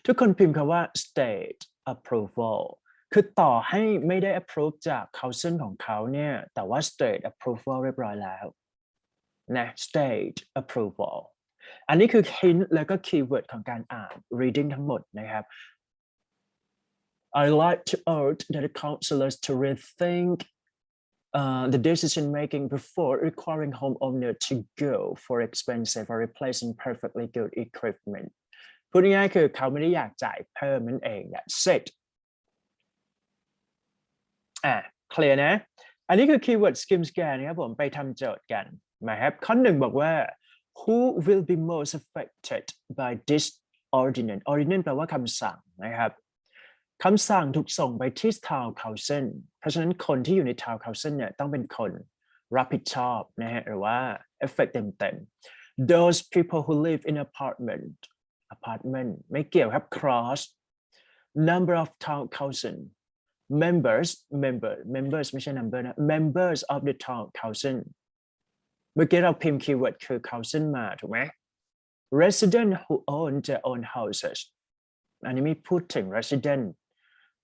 ทุกคนพิมพ์คำว่า state approval คือต่อให้ไม่ได้ approve จาก council ของเขาเนี่ยแต่ว่า state approval เรียบร้อยแล้วนะ state approval อันนี้คือ hint แล้วก็ keyword ของการอ่าน reading ทั้งหมดนะครับI like to urge that the councillors to rethink the decision making before requiring homeowner to go for expensive or replacing perfectly good equipment พูดง่ายๆคือเขาไม่ได้อยากจ่ายเพิ่มนั่นเอง That's it เคลียร์นะอันนี้คือ keyword skim scan นะครับผมไปทำโจทย์กันนะครับข้อ1บอกว่า who will be most affected by this ordinance ordinance แปลว่าคำสั่งนะครับคำสั่งถูกส่งไปที่ Town Council เพราะฉะนั้นคนที่อยู่ใน Town Council เนี่ยต้องเป็นคนรับผิดชอบนะฮะหรือว่า effect เต็ม Those people who live in apartment ไม่เกี่ยวครับ cross number of Town Council members ไม่ใช่ number นะ members of the Town Council เมื่อกี้เราพิมพ์คีย์เวิร์ดคือ Council มาถูกไหม resident who own their own houses อันนี้ไม่พูดถึง resident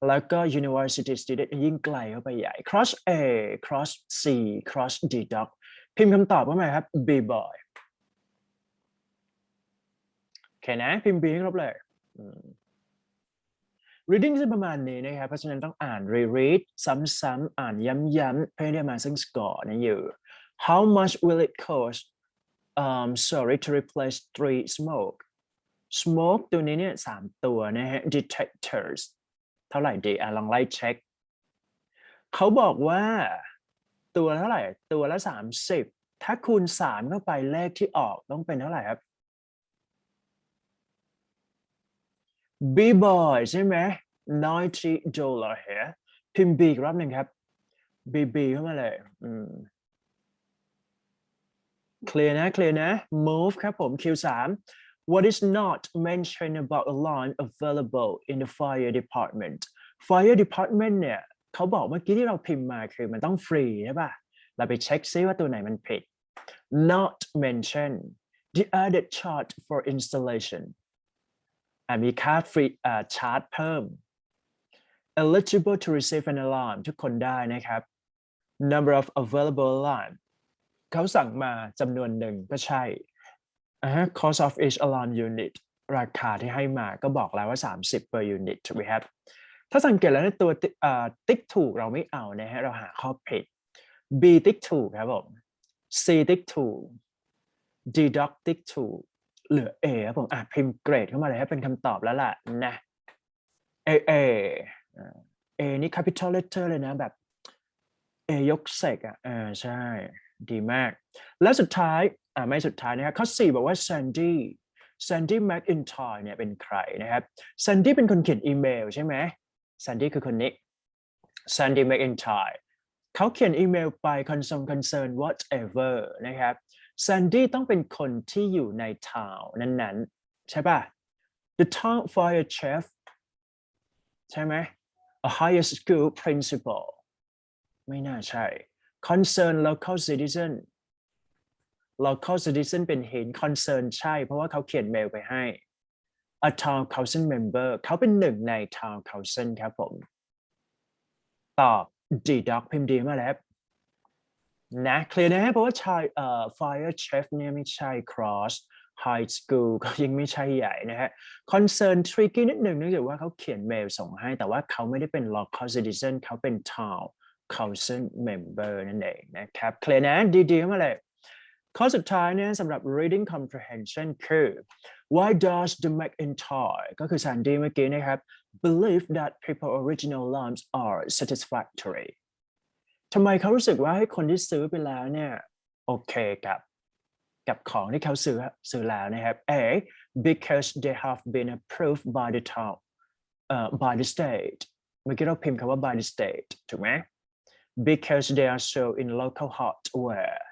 แล้วก็ university student ยิ่งไกลเข้าไปใหญ่ cross A cross C cross D dog พิมพ์คำตอบว่าไงครับ B boy โอเคนะพิมพ์ B ให้ครบเลย reading จะประมาณนี้นะครับเพราะฉะนั้นต้องอ่าน reread ซ้ำๆอ่านย้ำๆเพื่อได้มาซึ่ง score นะอยู่ how much will it cost sorry to replace 3 smoke ตัวนี้เนี่ย3ตัวนะฮะ detectors เท่าไหร่ดีลองไล่เช็คเขาบอกว่าตัวเท่าไหร่ตัวละ30ถ้าคูณ3เข้าไปเลขที่ออกต้องเป็นเท่าไหร่ครับ B-boy ใช่ไหม$90 here พิมพ์ B อีกรอบหนึ่งครับ B เข้ามาเลยเคลียร์นะ move ครับผม Q3 what is not mentioned about a line available in the fire departmentเนี่ยเขาบอกเมื่อกี้ที่เราพิมพ์มาคือมันต้องฟรีใช่ป่ะเราไปเช็คซิว่าตัวไหนมันผิด not mentioned the added charge for installationมีค่าฟรีชาร์จเพิ่ม eligible to receive an alarm ทุกคนได้นะครับ number of available alarm เขาสั่งมาจำนวนหนึ่งก็ใช่cost of each alarm unit ราคาที่ให้มาก็บอกแล้วว่า30 per unit ถูกไหมครับถ้าสังเกตแล้วในตัวติ๊กถูกเราไม่เอานะฮะเราหาข้อผิด B ติ๊กถูกครับผม C ติ๊กถูก D doc ติ๊กถูกเหลือ A ครับผมพิมพ์เกรดเข้ามาเลยให้เป็นคำตอบแล้วล่ะนะ Aนี่ capital letter เลยนะแบบ A ยกเสกใช่ดีมากแล้วสุดท้ายไม่สุดท้ายนะครับข้อ4บอกว่า Sandy McIntyre เนี่ยเป็นใครนะครับ Sandy เป็นคนเขียนอีเมลใช่ไหม Sandy คือคนนี้ Sandy McIntyre เขาเขียนอีเมลไป concern whatever นะครับ Sandy ต้องเป็นคนที่อยู่ใน town นั้นๆใช่ป่ะ The town fire chief ใช่ไหม A higher school principal ไม่น่าใช่ concern local citizen เป็นเห็น concern ใช่เพราะว่าเขาเขียนเมลไปให้ a town council member เขาเป็นหนึ่งใน town council ครับผมตอบ D doc พิมพ์ดีมาแล้วนะเคลียร์นะฮะเพราะว่าชายfire chief เนี่ยไม่ใช่ cross high school ก็ยังไม่ใช่ใหญ่นะฮะ concern tricky นิดหนึ่งเนื่องจากว่าเขาเขียนเมลส่งให้แต่ว่าเขาไม่ได้เป็น local citizen เขาเป็น town council member นั่นเองนะครับเคลียร์นะดีๆเข้ามาเลยข้อสุดท้ายเนี่ยสำหรับ reading comprehension คือ why does the McIntyre ก็คือ Sandy เมื่อกี้นะครับ believe that people original alarms are satisfactory ทำไมเขารู้สึกว่าให้คนที่ซื้อไปแล้วเนี่ยโอเคกับของที่เขาซื้อแล้วนะครับ A because they have been approved by the town by the state เมื่อกี้เราพิมพ์คำว่า by the state ถูกไหม because they are sold in local hardware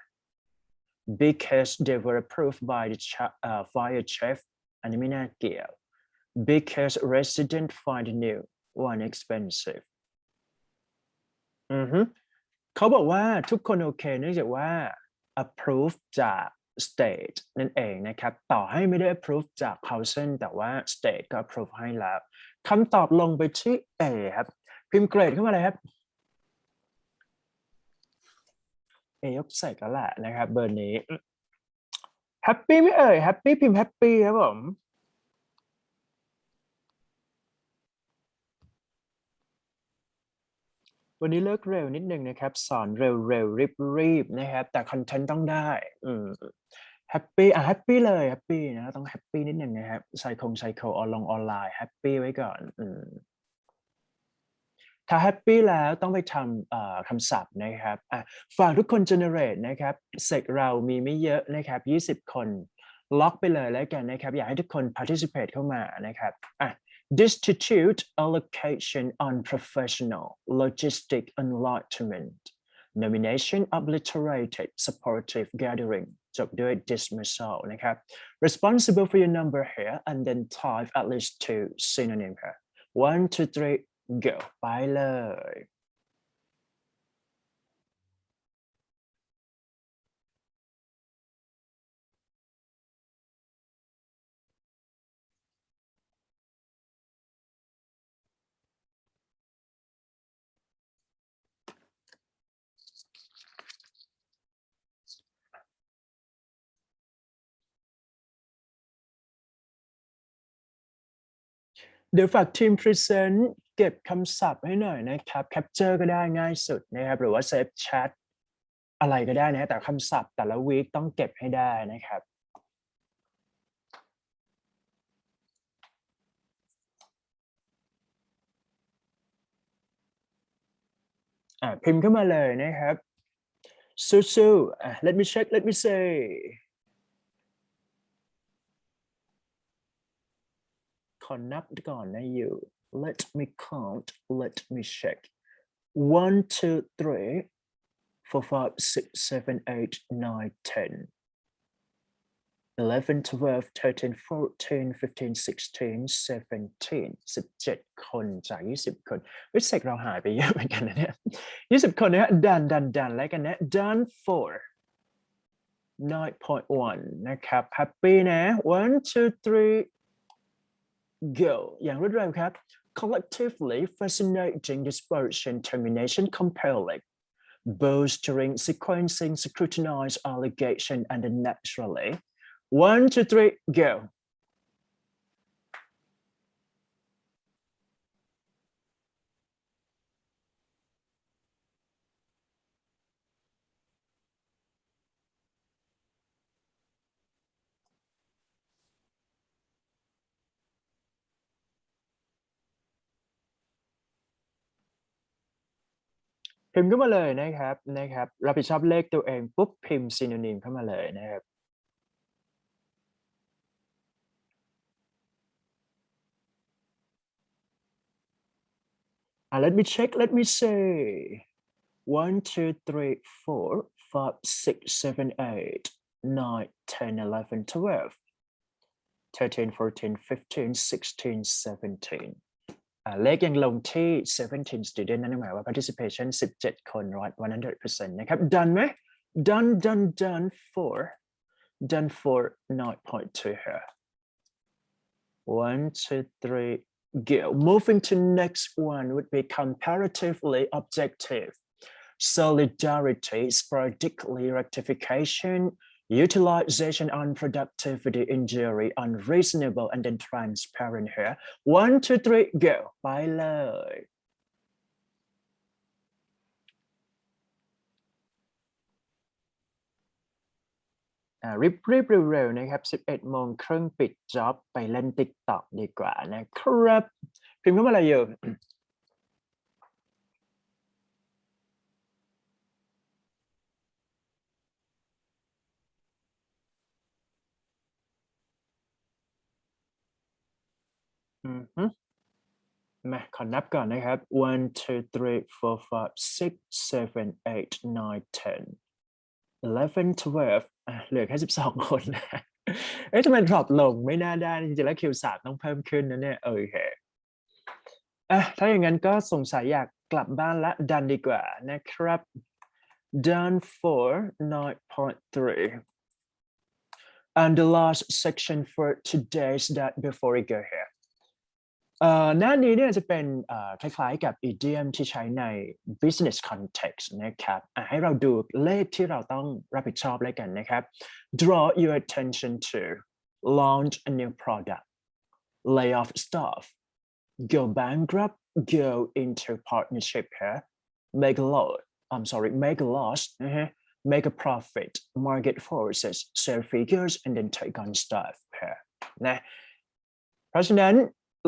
because they were approved by the fire chief อันนี้ไม่น่าเกี่ยว because residents find new one expensive เขาบอกว่าทุกคนโอเคเนื่องจากว่า approve จาก state นั่นเองนะครับต่อให้ไม่ได้ approve จาก council แต่ว่า state ก็ approve ให้แล้วคำตอบลงไปที่ A ครับพิมพ์เกรดเข้ามาเลยครับ A ยกใส่กันแหละนะครับเบอร์นี้แฮปปี้ไม่เอ่ยแฮปปี้พิมพ์แฮปปี้ครับผมวันนี้เลิกเร็วนิดนึงนะครับสอนเร็วรีบนะครับแต่คอนเทนต์ต้องได้แฮปปี้แฮปปี้เลยแฮปปี้นะต้องแฮปปี้นิดนึงนะครับไซโคออนไลน์แฮปปี้ไว้ก่อนถ้าแฮปปี้แล้วต้องไปทำคำศัพท์นะครับฝากทุกคน generate นะครับเสกเรามีไม่เยอะนะครับ20 คนล็อกไปเลยแล้วกันนะครับอยากให้ทุกคน participate เข้ามานะครับDestitute allocation on professional logistic enlightenment nomination obliterated supportive gathering จบด้วย dismissal นะครับ responsible for your number here and then type at least 2 synonym here 1 2 3 go ไปเลย เดี๋ยวฝากทีม present เก็บคำศัพท์ให้หน่อยนะครับ capture ก็ได้ง่ายสุดนะครับหรือว่า save chat อะไรก็ได้นะแต่คำศัพท์แต่ละวีคต้องเก็บให้ได้นะครับพิมพ์เข้ามาเลยนะครับสู้ๆlet me check let me say ขอนับก่อนนะอยู่ let me count let me check 1 2 3 4 5 6 7 8 9 10 11 12 13 14 15 16 17 17 คนจาก20 คนวิเศษเราหายไปเยอะเหมือนกันนะเนี่ย20 คนนะฮะดันแล้วกันนะ done for 9.1 นะครับ happy นะ 1 2 3 go อย่างรวดเร็วครับ collectively fascinating dispersion termination compelling bolstering sequencing scrutinize allegation and naturally 1 2 3 go พิมพ์เข้ามาเลยนะครับรับผิดชอบเลขตัวเองปุ๊บพิมพ์ synonym เข้ามาเลยนะครับlet me check let me say 1 2 3 4 5 6 7 8 9 10 11 12 13 14 15 16 17เลขยังลงที่17 student นั่นหมายว่า participation 17 คน100% นะครับ done ไหม done for 9.2 here 1 2 3 go moving to next one would be comparatively objective solidarity sporadically rectification utilization unproductivity injury unreasonable and then transparent here 1 2 3 go ไปเลยรีบเร็วๆนะครับ11 โมงครึ่งปิดจ็อบไปเล่น TikTok ดีกว่านะครับพิมพ์เข้ามาอะไรอยู่มาขอนับก่อนนะครับ1 2 3 4 5 6 7 8 9 10 11 12เหลือแค่12 คนนะทำไมดรอปลงไม่น่าได้จริงๆแล้ว Q3 ต้องเพิ่มขึ้นนะเนี่ยโอเคถ้าอย่างนั้นก็สงสัยอยากกลับบ้านละดันดีกว่านะครับ done for 9.3 and the last section for today is that before we go here หน้านี้เนี่ยจะเป็นคล้ายๆกับ idiom ที่ใช้ใน business context นะครับให้เราดูเลขที่เราต้องรับผิดชอบเลยกันนะครับ draw your attention to launch a new product lay off staff go bankrupt go into partnership here make a loss make a profit market forces sell figures and then take on staff here นะเพราะฉะนั้น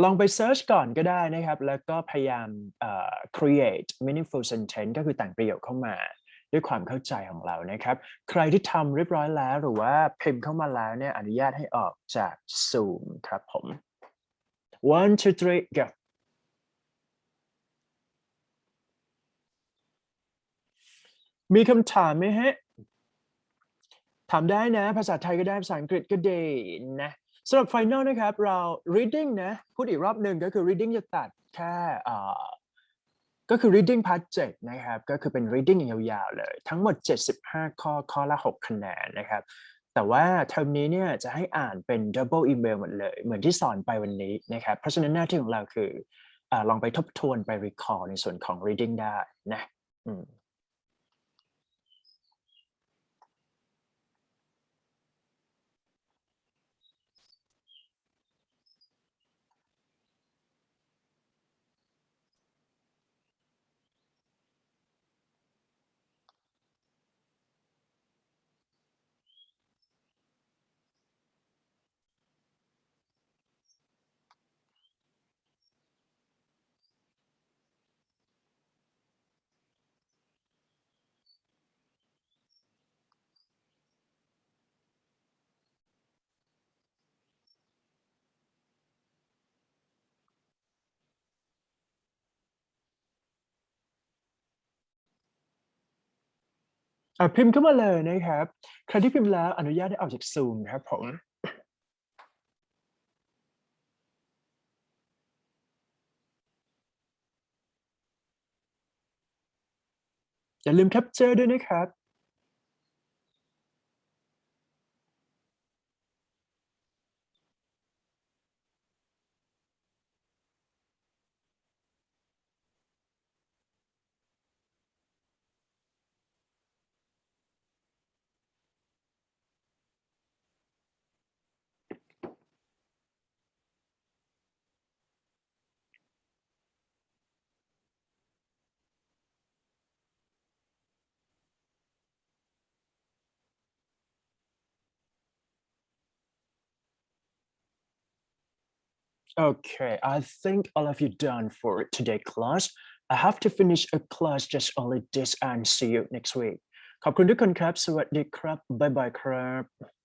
ลองไปเซิร์ชก่อนก็ได้นะครับแล้วก็พยายาม create meaningful sentence ก็คือแต่งประโยคเข้ามาด้วยความเข้าใจของเรานะครับใครที่ทำเรียบร้อยแล้วหรือว่าพิมพ์เข้ามาแล้วเนี่ยอนุญาตให้ออกจาก Zoom ครับผม 1 2 3 go มีคำถามไหมฮะถามได้นะภาษาไทยก็ได้ภาษาอังกฤษก็ดีนะสำหรับ final นะครับเรา reading นะพูดอีกรอบหนึ่งก็คือ reading จะตัดแค่ก็คือ reading part 7นะครับก็คือเป็น reading ยาวๆเลยทั้งหมด75ข้อละ6คะแนนนะครับแต่ว่าเทอมนี้เนี่ยจะให้อ่านเป็น double email หมดเลยเหมือนที่สอนไปวันนี้นะครับเพราะฉะนั้นหน้าที่ของเราคือลองไปทบทวนไป recall ในส่วนของ reading ได้นะ พิมพ์เข้ามาเลยนะครับใครที่พิมพ์แล้วอนุญาตให้ออกจากซูมครับผมอย่าลืมแคปเจอร์ด้วยนะครับ Okay, I think all of you done for today class. I have to finish a class just only this and see you next week. ขอบคุณทุกคนครับ สวัสดีครับ บ๊ายบายครับ